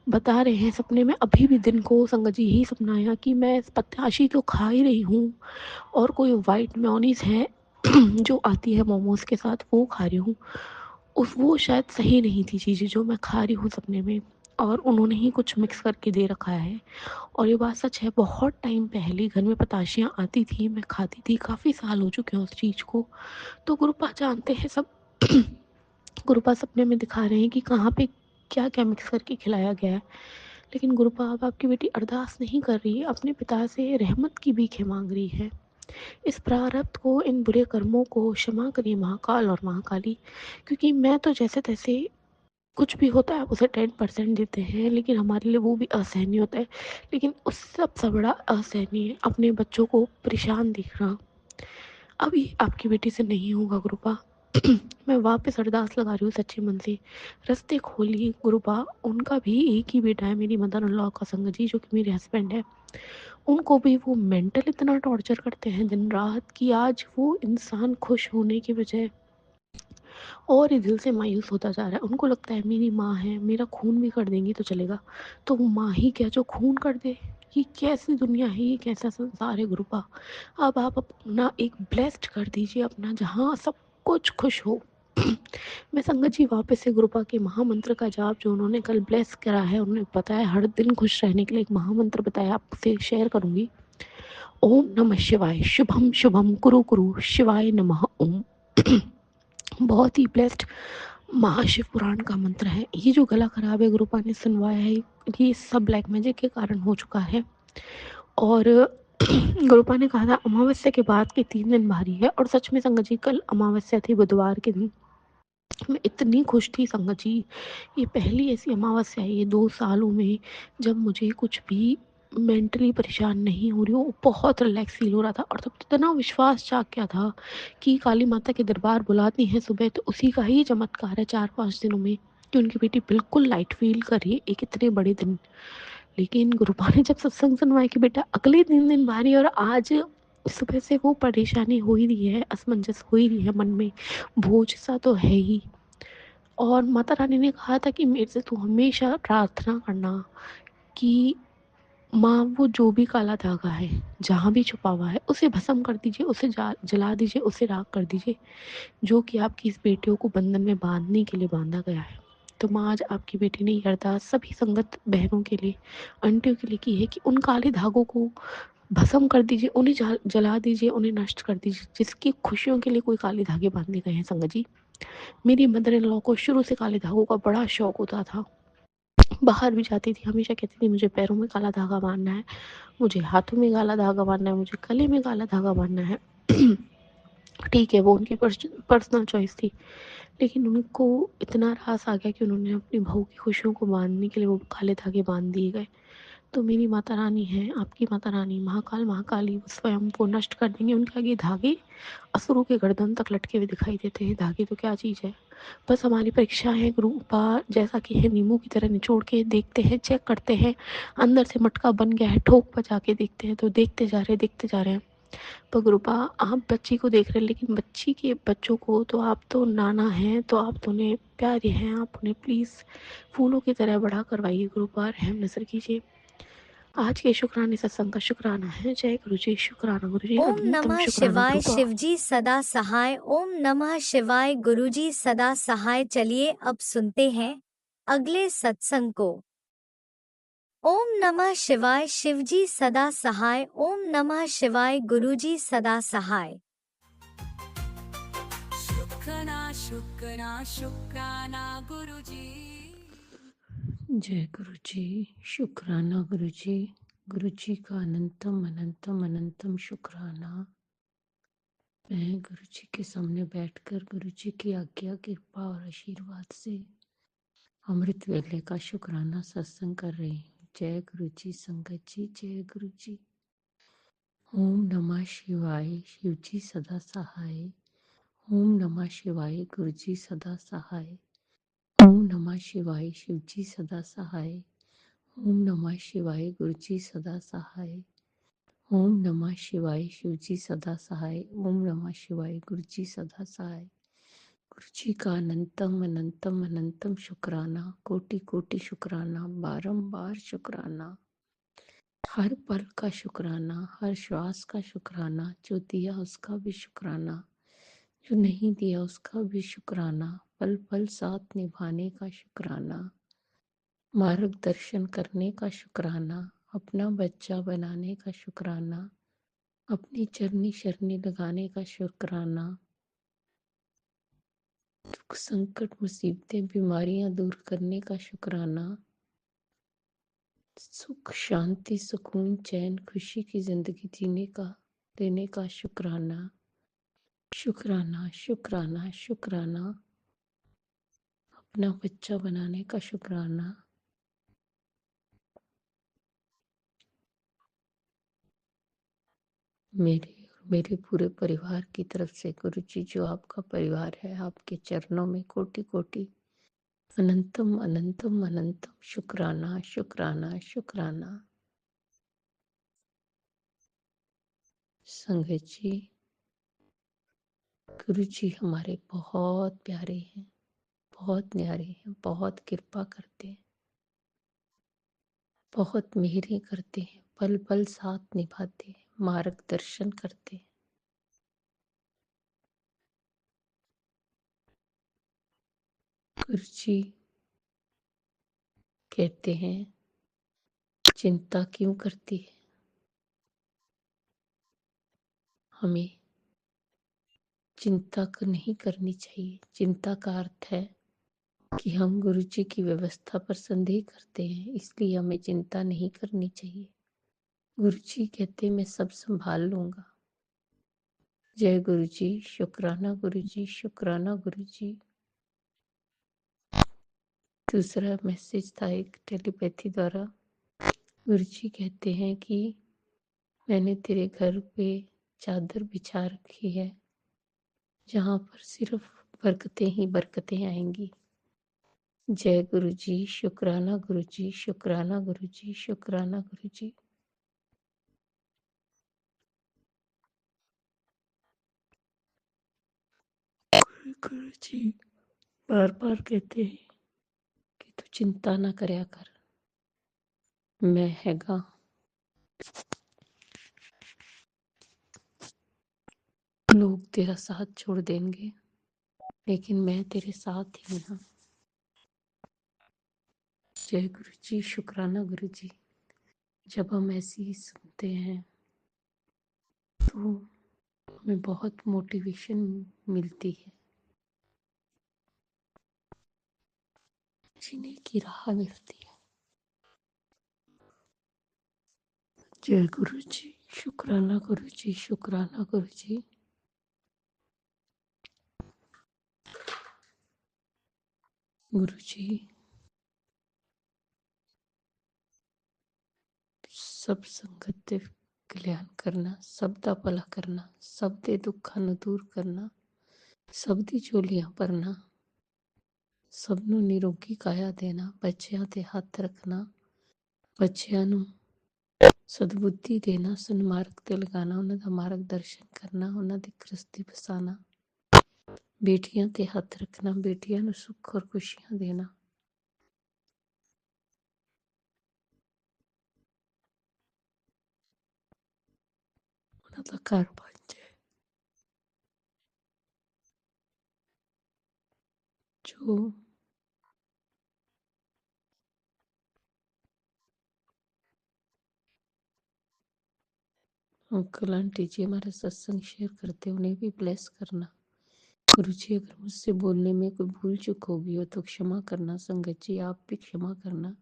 बता रहे हैं, सपने में अभी भी दिन को संगत जी यही सपना आया कि मैं पत्ताशी तो खा ही रही हूँ और कोई वाइट मेयोनीज है जो आती है मोमोज के साथ, वो खा रही हूँ। उस वो शायद सही नहीं थी चीज़ें जो मैं खा रही हूँ सपने में, और उन्होंने ही कुछ मिक्स करके दे रखा है। और ये बात सच है, बहुत टाइम पहले घर में पताशियाँ आती थी, मैं खाती थी, काफ़ी साल हो चुके हैं उस चीज़ को। तो गुरुपा जानते हैं सब। गुरुपा सपने में दिखा रहे हैं कि कहाँ पे क्या क्या मिक्स करके खिलाया गया है। लेकिन गुरुपा अब आपकी बेटी अरदास नहीं कर रही है, अपने पिता से रहमत की भीख मांग रही है। इस प्रारब्ध को, इन बुरे कर्मों को क्षमा करिए महाकाल और महाकाली, क्योंकि मैं तो जैसे तैसे, कुछ भी होता है उसे 10% देते हैं, लेकिन हमारे लिए वो भी असहनीय होता है। लेकिन उस सबसे बड़ा असहनीय अपने बच्चों को परेशान देखना, अभी आपकी बेटी से नहीं होगा गुरुपा। मैं वापस अरदास लगा रही हूँ सच्चे मन से, रास्ते खोलिए गुरुपा। उनका भी एक ही बेटा है, मेरी मदर इन लॉ का संग जी, जो कि मेरे हस्बैंड है। उनको भी वो मेंटल इतना टॉर्चर करते हैं दिन रात कि आज वो इंसान खुश होने की बजाय और ही दिल से मायूस होता जा रहा है। उनको लगता है मेरी माँ है, मेरा खून भी कर देंगी तो चलेगा, तो वो माँ ही क्या जो खून कर दे। ये कैसी दुनिया है, ये कैसा संसार है गुरुपा। अब आप अपना एक ब्लेस्ड कर दीजिए अपना, जहाँ सब कुछ खुश हो। मैं संगत जी वापस से गुरुपा के महामंत्र का जाप जो उन्होंने कल ब्लेस करा है, उन्होंने बताया हर दिन खुश रहने के लिए एक महामंत्र बताया, आपसे शेयर करूंगी। ओम नमः शिवाय, शुभम शुभम कुरु कुरु, शिवाय नमः ओम। बहुत ही ब्लेस्ड महाशिव पुराण का मंत्र है। ये जो गला खराब है गुरुपा ने सुनवाया है, ये सब ब्लैक मैजिक के कारण हो चुका है। और गुरुपा ने कहा था अमावस्या के बाद के 3 दिन भारी है, और सच में संगत जी कल अमावस्या थी, बुधवार के दिन। मैं इतनी खुश थी संगत जी, ये पहली ऐसी अमावस्या है ये 2 सालों में जब मुझे कुछ भी मेंटली परेशान नहीं हो रही हूँ, बहुत रिलैक्स फील हो रहा था। और तब तो इतना विश्वास जाग गया था कि काली माता के दरबार बुलाती हैं सुबह, तो उसी का ही चमत्कार है 4-5 दिनों में कि उनकी बेटी बिल्कुल लाइट फील कर रही है एक इतने बड़े दिन। लेकिन गुरुपा ने जब सत्संग सुनवाया कि बेटा अगले 3 दिन भारी, और आज सुबह से वो परेशानी हो ही रही है, असमंजस हो ही रही है मन में, बोझ सा तो है ही। और माता रानी ने कहा था कि मेरे से तू हमेशा प्रार्थना करना कि माँ वो जो भी काला धागा है जहाँ भी छुपा हुआ है उसे भस्म कर दीजिए, उसे जला दीजिए, उसे राख कर दीजिए, जो कि आपकी इस बेटियों को बंधन में बांधने के लिए बांधा गया है। तो माँ आज आपकी बेटी ने ये अरदास सभी संगत बहनों के लिए, आंटियों के लिए की है कि उन काले धागों को भस्म कर दीजिए, उन्हें जला दीजिए, उन्हें नष्ट कर दीजिए, जिसकी खुशियों के लिए कोई काले धागे बांधे गए हैं। संगत जी, मेरी मदर इन लॉ को शुरू से काले धागों का बड़ा शौक होता था। बाहर भी जाती थी हमेशा कहती थी मुझे पैरों में काला धागा बांधना है, मुझे हाथों में काला धागा बांधना है, मुझे गले में काला धागा बांधना है। ठीक है, वो उनकी पर्सनल चॉइस थी, लेकिन उनको इतना रास आ गया कि उन्होंने अपनी बहू की खुशियों को बांधने के लिए वो काले धागे बांध दिए गए। तो मेरी माता रानी है, आपकी माता रानी महाकाल महाकाली, वो स्वयं को नष्ट कर देंगे। उनके आगे धागे असुरों के गर्दन तक लटके हुए दिखाई देते हैं। धागे तो क्या चीज़ है, बस हमारी परीक्षा है गुरुपा, जैसा कि है नींबू की तरह निचोड़ के देखते हैं, चेक करते हैं, अंदर से मटका बन गया है, ठोक बजा के देखते हैं, तो देखते जा रहे हैं, देखते जा रहे हैं। पर गुरुपा आप बच्ची को देख रहे हैं, लेकिन बच्ची के बच्चों को तो आप तो नाना हैं, तो आप तो उन्हें प्यारे हैं, आप उन्हें प्लीज़ फूलों की तरह बड़ा करवाइए गुरुपा, रहम नज़र कीजिए। आज के शुक्राने सत्संग का शुक्राना है। जय गुरु जी, शुक्राना गुरु जी, ओम अनंतम नमः शुक्राना शिवाय, गुरुपा। शिवजी सदा सहाय। ओम नमः शिवाय, गुरुजी सदा सहाय। चलिए अब सुनते हैं अगले सत्संग को। ओम नमः शिवाय, शिवजी सदा सहाय। ओम नमः शिवाय, गुरुजी सदा सहाय। शुक्राना शुक्राना शुक्राना गुरु जी। जय गुरु जी, शुक्राना गुरु जी। गुरु जी का अनंतम अनंतम अनंतम शुक्राना। मैं गुरु जी के सामने बैठकर गुरु जी की आज्ञा, कृपा और आशीर्वाद से अमृत वेले का शुक्राना सत्संग कर रही हूँ। जय गुरु जी संगत जी, जय गुरु जी। ओम नमः शिवाय, शिव जी सदा सहाय। ओम नमः शिवाय, गुरु जी सदा सहाय। ओम नमः शिवाय, शिव जी सदा सहाय। ओम नमः शिवाय, गुरु जी सदा सहाय। ओम नमः शिवाय, शिव जी सदा सहाय। ओम नमः शिवाय, गुरु जी सदा सहाय। गुरु जी का अनंतम अनंतम अनंतम शुक्राना, कोटि कोटि शुक्राना, बारंबार शुक्राना। हर पल का शुक्राना, हर श्वास का शुक्राना। जो दिया उसका भी शुक्राना, जो नहीं दिया उसका भी शुक्राना। पल पल साथ निभाने का शुक्राना, मार्गदर्शन करने का शुक्राना, अपना बच्चा बनाने का शुक्राना, अपनी चरनी शरनी लगाने का शुक्राना, दुख संकट मुसीबतें बीमारियां दूर करने का शुक्राना, सुख शांति सुकून चैन खुशी की जिंदगी जीने का देने का शुक्राना। शुक्राना शुक्राना शुक्राना, अपना बच्चा बनाने का शुक्राना। मेरे और मेरे पूरे परिवार की तरफ से गुरु जी, जो आपका परिवार है, आपके चरणों में कोटि कोटि अनंतम अनंतम अनंतम शुक्राना शुक्राना शुक्राना। संगत जी, गुरु जी हमारे बहुत प्यारे हैं, बहुत न्यारे हैं, बहुत कृपा करते हैं, बहुत मेहरें करते हैं, पल पल साथ निभाते हैं, मार्गदर्शन करते हैं। गुरु जी कहते हैं, चिंता क्यों करती है? हमें चिंता नहीं करनी चाहिए। चिंता का अर्थ है कि हम गुरु जी की व्यवस्था पर संदेह करते हैं, इसलिए हमें चिंता नहीं करनी चाहिए। गुरु जी कहते मैं सब संभाल लूंगा। जय गुरु जी, शुक्राना गुरु जी, शुक्राना गुरु जी। दूसरा मैसेज था एक टेलीपैथी द्वारा। गुरु जी कहते हैं कि मैंने तेरे घर पे चादर बिछा रखी है, जहां पर सिर्फ बरकतें ही बरकतें आएंगी। जय गुरु जी, शुक्राना गुरु जी, शुक्राना गुरु जी, शुक्राना गुरु जी। गुरु जी बार बार कहते हैं कि तू चिंता ना करया कर, मैं हैगा। लोग तेरा साथ छोड़ देंगे, लेकिन मैं तेरे साथ ही हूँ। जय गुरु जी, शुक्राना गुरु जी। जब हम ऐसी ही सुनते हैं तो हमें बहुत मोटिवेशन मिलती है, जीने की राह मिलती है। जय गुरु जी, शुक्राना गुरु जी, शुक्राना गुरु जी। गुरु जी सब संगत दे कल्याण करना, सब दा भला करना, सब दे दुखां नूं दूर करना, सब दी झोलियां भरना, सब नूं निरोगी काया देना, बच्चियां ते हੱਥ ਰੱਖਣਾ, ਬੱਚਿਆਂ ਨੂੰ सद्बुद्धि देना, सन्मार्ग ते लगाना, ਉਹਨਾਂ ਦਾ ਮਾਰਗਦਰਸ਼ਨ ਕਰਨਾ, ਉਹਨਾਂ ਦੀ ਕ੍ਰਿਸਤੀ ਬਸਾਣਾ, ਬੇਟੀਆਂ ਤੇ ਹੱਥ ਰੱਖਣਾ, ਬੇਟੀਆਂ ਨੂੰ ਸੁੱਖ ਔਰ ਖੁਸ਼ੀਆਂ ਦੇਣਾ। ਉਹਨਾਂ ਦਾ ਘਰ ਬਣ ਜਾਏ ਜੋ अंकल आंटी जी हमारा सत्संग शेयर करते हैं, उन्हें भी ब्लेस करना। गुरु जी अगर मुझसे बोलने में कोई भूल चूक होगी हो तो क्षमा करना। संगत जी आप भी क्षमा करना।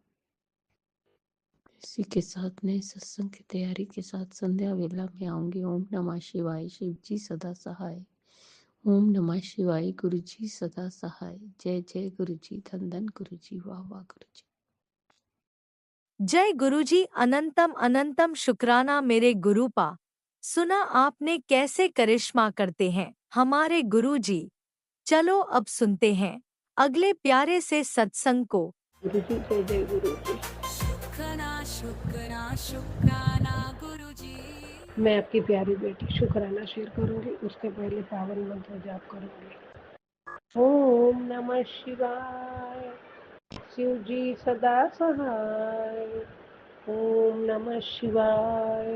इसी के साथ नए सत्संग की तैयारी के साथ संध्या वेला में आऊंगी। ओम नमः शिवाय। शिव जी सदा सहाय। ओम नमः शिवाय। गुरु जी सदा सहाय। जय जय गुरु जी। धन धन गुरु जी। वाह वाह गुरु जी। जय गुरुजी। अनंतम अनंतम शुक्राना मेरे गुरुपा। सुना आपने कैसे करिश्मा करते हैं हमारे गुरुजी। चलो अब सुनते हैं अगले प्यारे से सत्संग को। गुरु जी जय जय गुरु जी। शुक्राना शुक्राना शुक्राना गुरु जी। मैं आपकी प्यारी बेटी शुक्राना शेयर करूंगी, उसके पहले पावन मंत्र जाप करूंगी। ओम नमः शिवाय। शिव जी सदा सहाय। ओम नमः शिवाय।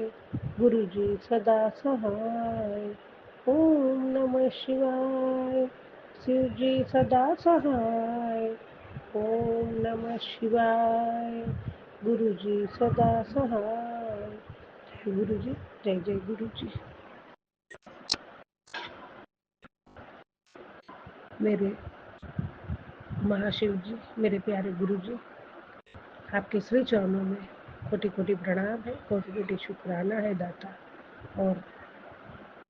गुरु जी सदा सहाय। ओम नमः शिवाय। शिव जी सदा सहाय। ओम नमः शिवाय। गुरु जी सदा सहाय। जय गुरु जी। जय जय गुरु जी। मेरे महाशिव जी, मेरे प्यारे गुरु जी, आपके श्री चरणों में कोटि कोटि प्रणाम है, कोटि कोटि शुक्राना है दाता। और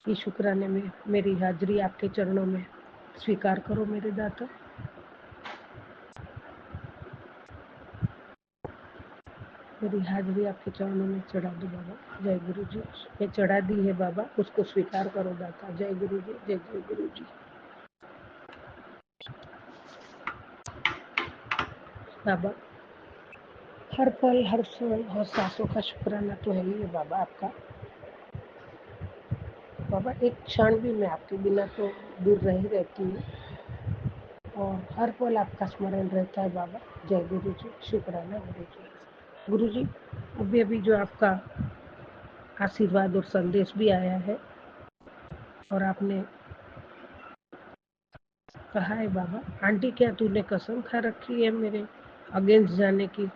इस शुक्राने में मेरी हाजिरी आपके चरणों में स्वीकार करो मेरे दाता। मेरी हाजिरी आपके चरणों में चढ़ा दो बाबा। जय गुरु जी। मैं चढ़ा दी है बाबा, उसको स्वीकार करो दाता। जय गुरु जी। जय जय गुरु जी। बाबा हर पल हर समय हर सांसों का शुक्राना तो है ही है बाबा आपका। बाबा एक क्षण भी मैं आपके बिना तो दूर रह ही रहती हूँ, और हर पल आपका स्मरण रहता है बाबा। जय गुरु जी। शुक्राना गुरु जी। गुरु जी अभी अभी जो आपका आशीर्वाद और संदेश भी आया है, और आपने कहा है बाबा, आंटी क्या तूने कसम खा रखी है मेरे अगेंस्ट जाने की।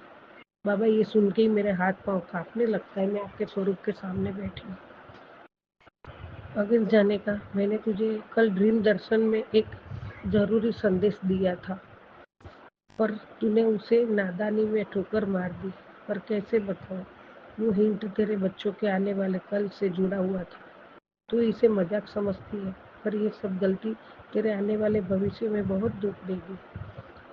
बाबा ये सुन के ही मेरे हाथ पांव कांपने लगता है। मैं आपके स्वरूप के सामने बैठी हूँ। अगेंस्ट जाने का मैंने तुझे कल ड्रीम दर्शन में एक जरूरी संदेश दिया था, पर तूने उसे नादानी में ठोकर मार दी। पर कैसे बताऊं, वो हिंट तेरे बच्चों के आने वाले कल से जुड़ा हुआ था। तू इसे मजाक समझती है, पर ये सब गलती तेरे आने वाले भविष्य में बहुत दुख देगी।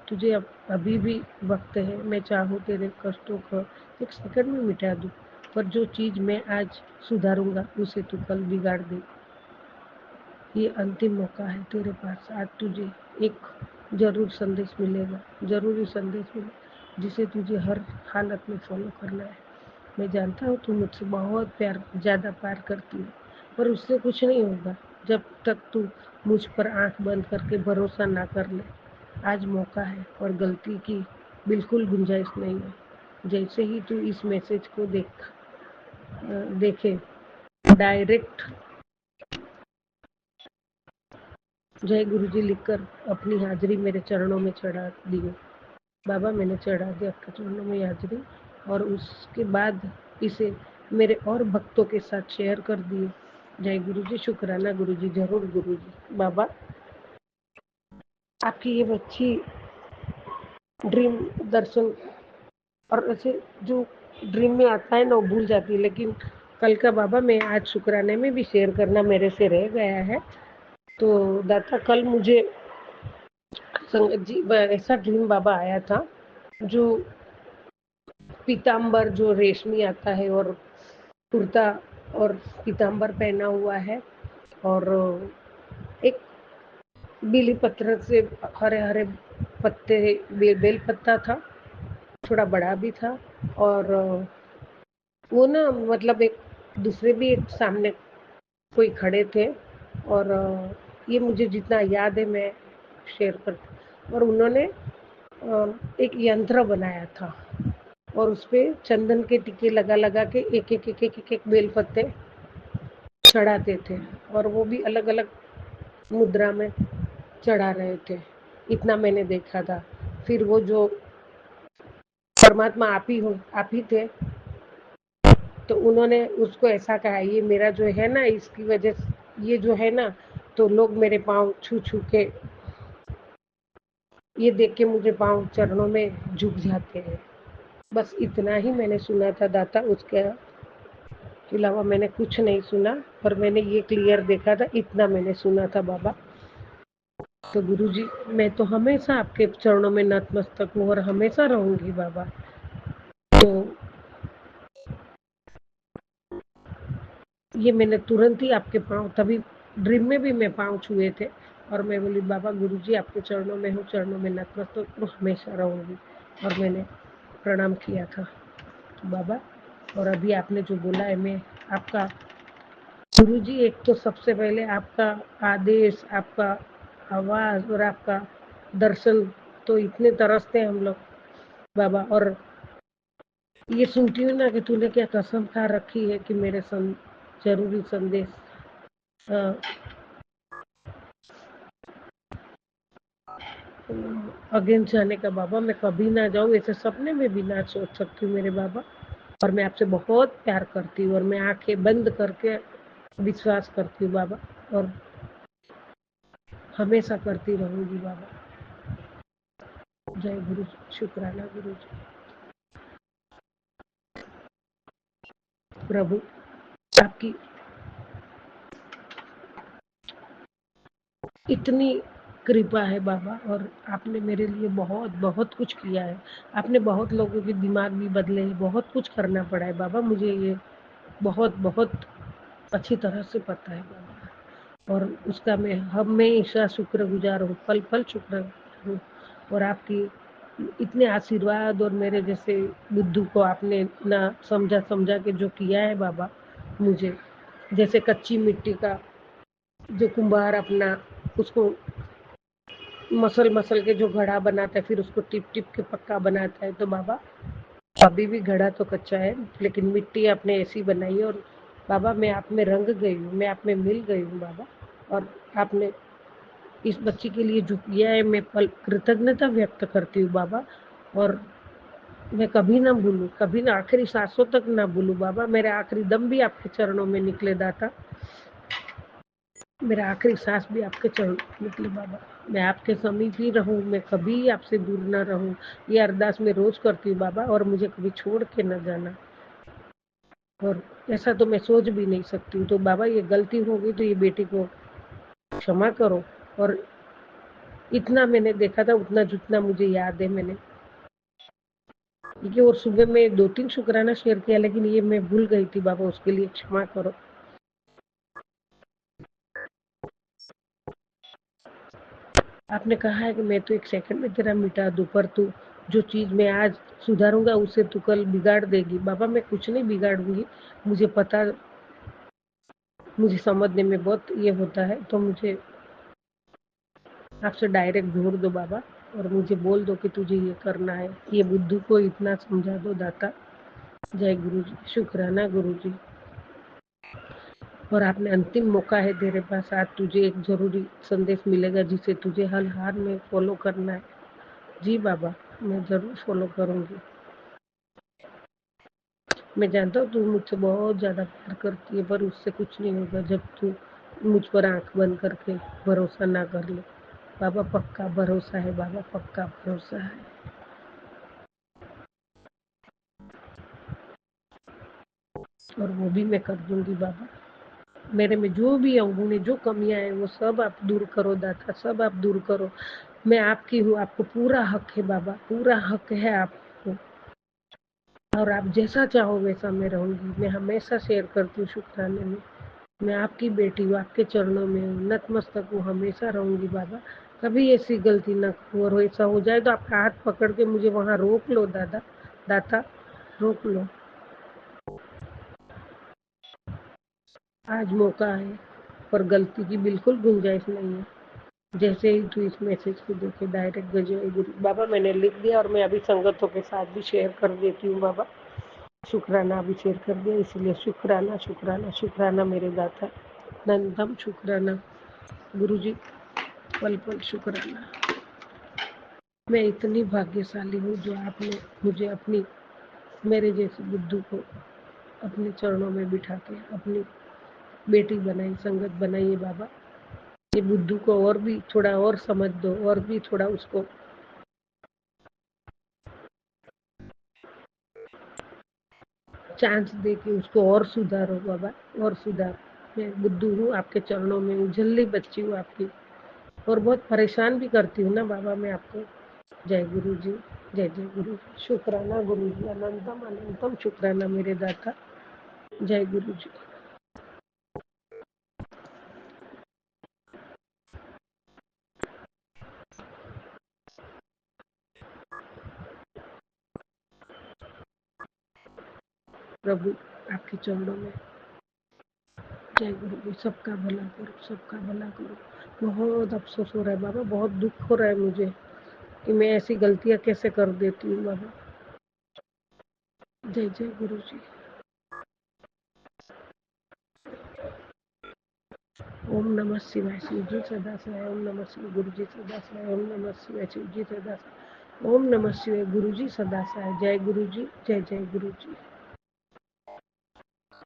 तुझे अभी भी वक्त है। मैं चाहूँ तेरे कष्टों को एक सेकंड में मिटा दूँ, पर जो चीज मैं आज सुधारूंगा उसे तू कल बिगाड़ दे। ये अंतिम मौका है तेरे पास। आज तुझे एक जरूर संदेश मिलेगा, जरूरी संदेश मिलेगा, जिसे तुझे हर हालत में फॉलो करना है। मैं जानता हूँ तू मुझसे बहुत ज्यादा प्यार करती है, पर उससे कुछ नहीं होगा जब तक तू मुझ पर आंख बंद करके भरोसा ना कर ले। आज मौका है और गलती की बिल्कुल गुंजाइश नहीं है। जैसे ही तू इस मैसेज को देखे डायरेक्ट जय गुरु जी लिखकर अपनी हाजिरी मेरे चरणों में चढ़ा दिए। बाबा मैंने चढ़ा दी आपके चरणों में हाजिरी, और उसके बाद इसे मेरे और भक्तों के साथ शेयर कर दिए। जय गुरु जी। शुक्राना गुरु जी। जरूर गुरु जी। बाबा आपकी ये बच्ची ड्रीम दर्शन, और ऐसे जो ड्रीम में आता है ना वो भूल जाती है, लेकिन कल का बाबा मैं आज शुक्राने में भी शेयर करना मेरे से रह गया है। तो दाता कल मुझे संगत जी ऐसा ड्रीम बाबा आया था, जो पीताम्बर जो रेशमी आता है और कुर्ता और पीताम्बर पहना हुआ है, और एक बीली पत्थर से हरे हरे पत्ते बेल पत्ता था, थोड़ा बड़ा भी था, और वो ना मतलब एक दूसरे भी एक सामने कोई खड़े थे और ये मुझे जितना याद है मैं शेयर कर। और उन्होंने एक यंत्र बनाया था और उसपे चंदन के टीके लगा लगा के एक बेल पत्ते चढ़ाते थे और वो भी अलग अलग मुद्रा में चढ़ा रहे थे। इतना मैंने देखा था। फिर वो जो परमात्मा आप ही थे, तो उन्होंने उसको ऐसा कहा, ये मेरा जो है ना, इसकी वजह से ये जो है ना, तो लोग मेरे पाँव छू छू के ये देख के मुझे पाँव चरणों में झुक जाते हैं। बस इतना ही मैंने सुना था दाता, उसके अलावा मैंने कुछ नहीं सुना। और मैंने ये क्लियर देखा था, इतना मैंने सुना था बाबा। तो गुरुजी, मैं तो हमेशा आपके चरणों में नतमस्तक हूँ और हमेशा रहूंगी बाबा। तो ये मैंने तुरंत ही आपके पाँव, तभी ड्रीम में भी मैं पाँव छुए थे और मैं बोली बाबा गुरुजी आपके चरणों में हूँ, चरणों में नतमस्तक हूँ, हमेशा रहूंगी। और मैंने प्रणाम किया था बाबा। और अभी आपने जो बोला है, मैं आपका गुरुजी, एक तो सबसे पहले आपका आदेश, आपका आवाज और आपका दर्शन, तो इतने तरसते हैं हम लोग बाबा। और ये सुनती हूँ ना कि तूने क्या कसम खा रखी है कि मेरे जरूरी संदेश अगेंस्ट जाने का बाबा मैं कभी ना जाऊँ, ऐसे सपने में भी ना सोच सकती हूँ मेरे बाबा। और मैं आपसे बहुत प्यार करती हूँ और मैं आंखें बंद करके विश्वास करती हूँ बाबा, और हमेशा करती रहूंगी बाबा। जय गुरु, शुक्राना गुरु जी। प्रभु आपकी इतनी कृपा है बाबा, और आपने मेरे लिए बहुत बहुत कुछ किया है। आपने बहुत लोगों के दिमाग भी बदले हैं, बहुत कुछ करना पड़ा है बाबा, मुझे ये बहुत बहुत अच्छी तरह से पता है बाबा। और उसका मैं हमेशा शुक्रगुजार हूँ, पल पल शुक्रगुजार हूँ। और आपकी इतने आशीर्वाद, और मेरे जैसे बुद्धू को आपने ना समझा समझा के जो किया है बाबा मुझे, जैसे कच्ची मिट्टी का जो कुम्हार अपना उसको मसल मसल के जो घड़ा बनाता है, फिर उसको टिप टिप के पक्का बनाता है, तो बाबा अभी भी घड़ा तो कच्चा है, लेकिन मिट्टी आपने ऐसी बनाई है। और बाबा मैं आप में रंग गई हूँ, मैं आप में मिल गई हूँ बाबा। और आपने इस बच्ची के लिए जो किया है, मैं पल कृतज्ञता व्यक्त करती हूँ बाबा। और मैं कभी ना भूलूँ, कभी ना, आखिरी सांसों तक ना भूलूँ बाबा। मेरे आखिरी दम भी आपके चरणों में निकले दाता, मेरा आखिरी सांस भी आपके चरणों में निकले बाबा। मैं आपके समीप ही रहूँ, मैं कभी आपसे दूर ना रहूँ, ये अरदास मैं रोज करती हूँ बाबा। और मुझे कभी छोड़ के न जाना, और ऐसा तो मैं सोच भी नहीं सकती हूँ। तो बाबा ये गलती हो गई तो ये बेटी को क्षमा करो। और इतना मैंने देखा था, उतना जितना मुझे याद है मैंने ये, और सुबह में 2-3 शुक्राना शेयर किया, लेकिन ये मैं भूल गई थी बाबा, उसके लिए क्षमा करो। आपने कहा है कि मैं तो एक सेकंड में तेरा मिटा दूं, पर तू जो चीज मैं आज सुधारूंगा उसे तू कल बिगाड़ देगी बाबा। मैं कुछ नहीं बिगाड़ूंगी, मुझे पता, मुझे समझने में बहुत ये होता है, तो मुझे आपसे डायरेक्ट जोड़ दो बाबा, और मुझे बोल दो कि तुझे ये करना है। ये बुद्धू को इतना समझा दो दाता। जय गुरु जी, शुक्राना गुरु जी। और आपने अंतिम मौका है तेरे पास, आज तुझे एक जरूरी संदेश मिलेगा जिसे तुझे हर हाल में फॉलो करना है। जी बाबा, मैं जरूर फॉलो करूंगी। मैं जानता हूँ तू मुझसे बहुत ज्यादा प्यार करती है, पर उससे कुछ नहीं होगा जब तू मुझ पर आंख बंद करके भरोसा ना कर ले बाबा। पक्का भरोसा है बाबा, पक्का भरोसा है। और वो भी मैं कर दूंगी बाबा। मेरे में जो भी अवगुण, जो कमियां हैं, वो सब आप दूर करो दाता, सब आप दूर करो। मैं आपकी हूँ, आपको पूरा हक है बाबा, पूरा हक है आपको। और आप जैसा चाहो वैसा मैं रहूंगी। मैं हमेशा शेयर करती हूँ शुक्राने में, मैं आपकी बेटी हूँ, आपके चरणों में हूँ, नतमस्तक हूँ, हमेशा रहूंगी बाबा। कभी ऐसी गलती ना करूँ, और ऐसा हो जाए तो आपका हाथ पकड़ के मुझे वहाँ रोक लो दादा, दाता रोक लो। आज मौका है, पर गलती की बिल्कुल गुंजाइश नहीं है। जैसे ही तू इस मैसेज को देखे डायरेक्ट गजो गुरु बाबा मैंने लिख दिया और मैं अभी संगतों के साथ भी शेयर कर देती हूँ बाबा। शुक्राना अभी शेयर कर दिया, इसलिए शुक्राना शुक्राना शुक्राना मेरे दाता, नंदम शुक्राना गुरुजी, पल पल शुक्राना। मैं इतनी भाग्यशाली हूँ जो आपने मुझे अपनी मेरे जैसे बुद्धू को अपने चरणों में बिठा के अपनी बेटी बनाई, संगत बनाई है बाबा। ये बुद्धू को और भी थोड़ा और समझ दो, और भी थोड़ा उसको चांस दे के उसको और सुधारो बाबा, और सुधार। मैं बुद्धू हूँ, आपके चरणों में हूँ, जल्दी बच्ची हूँ आपकी, और बहुत परेशान भी करती हूँ ना बाबा मैं आपको। जय गुरु जी, जय जय गुरु जी, शुक्राना गुरु जी, अनंतम अनंतम शुक्राना मेरे दाता। जय गुरु जी। प्रभु आपके चरणों में, जय गुरु जी, सबका भला करो, सबका भला करो। बहुत अफसोस हो रहा है बाबा, बहुत दुख हो रहा है मुझे कि मैं ऐसी गलतियां कैसे कर देती हूँ बाबा। जय जय गुरु जी। ओम नमः शिवाय, शिव जी सदा सहाय। ओम नमः शिवाय, गुरु जी सदा सहाय। ओम नमः शिवाय, शिव जी सदा सहाय। ओम नमः शिवाय, गुरु जी सदा सहाय। जय गुरु जी, जय जय गुरु जी।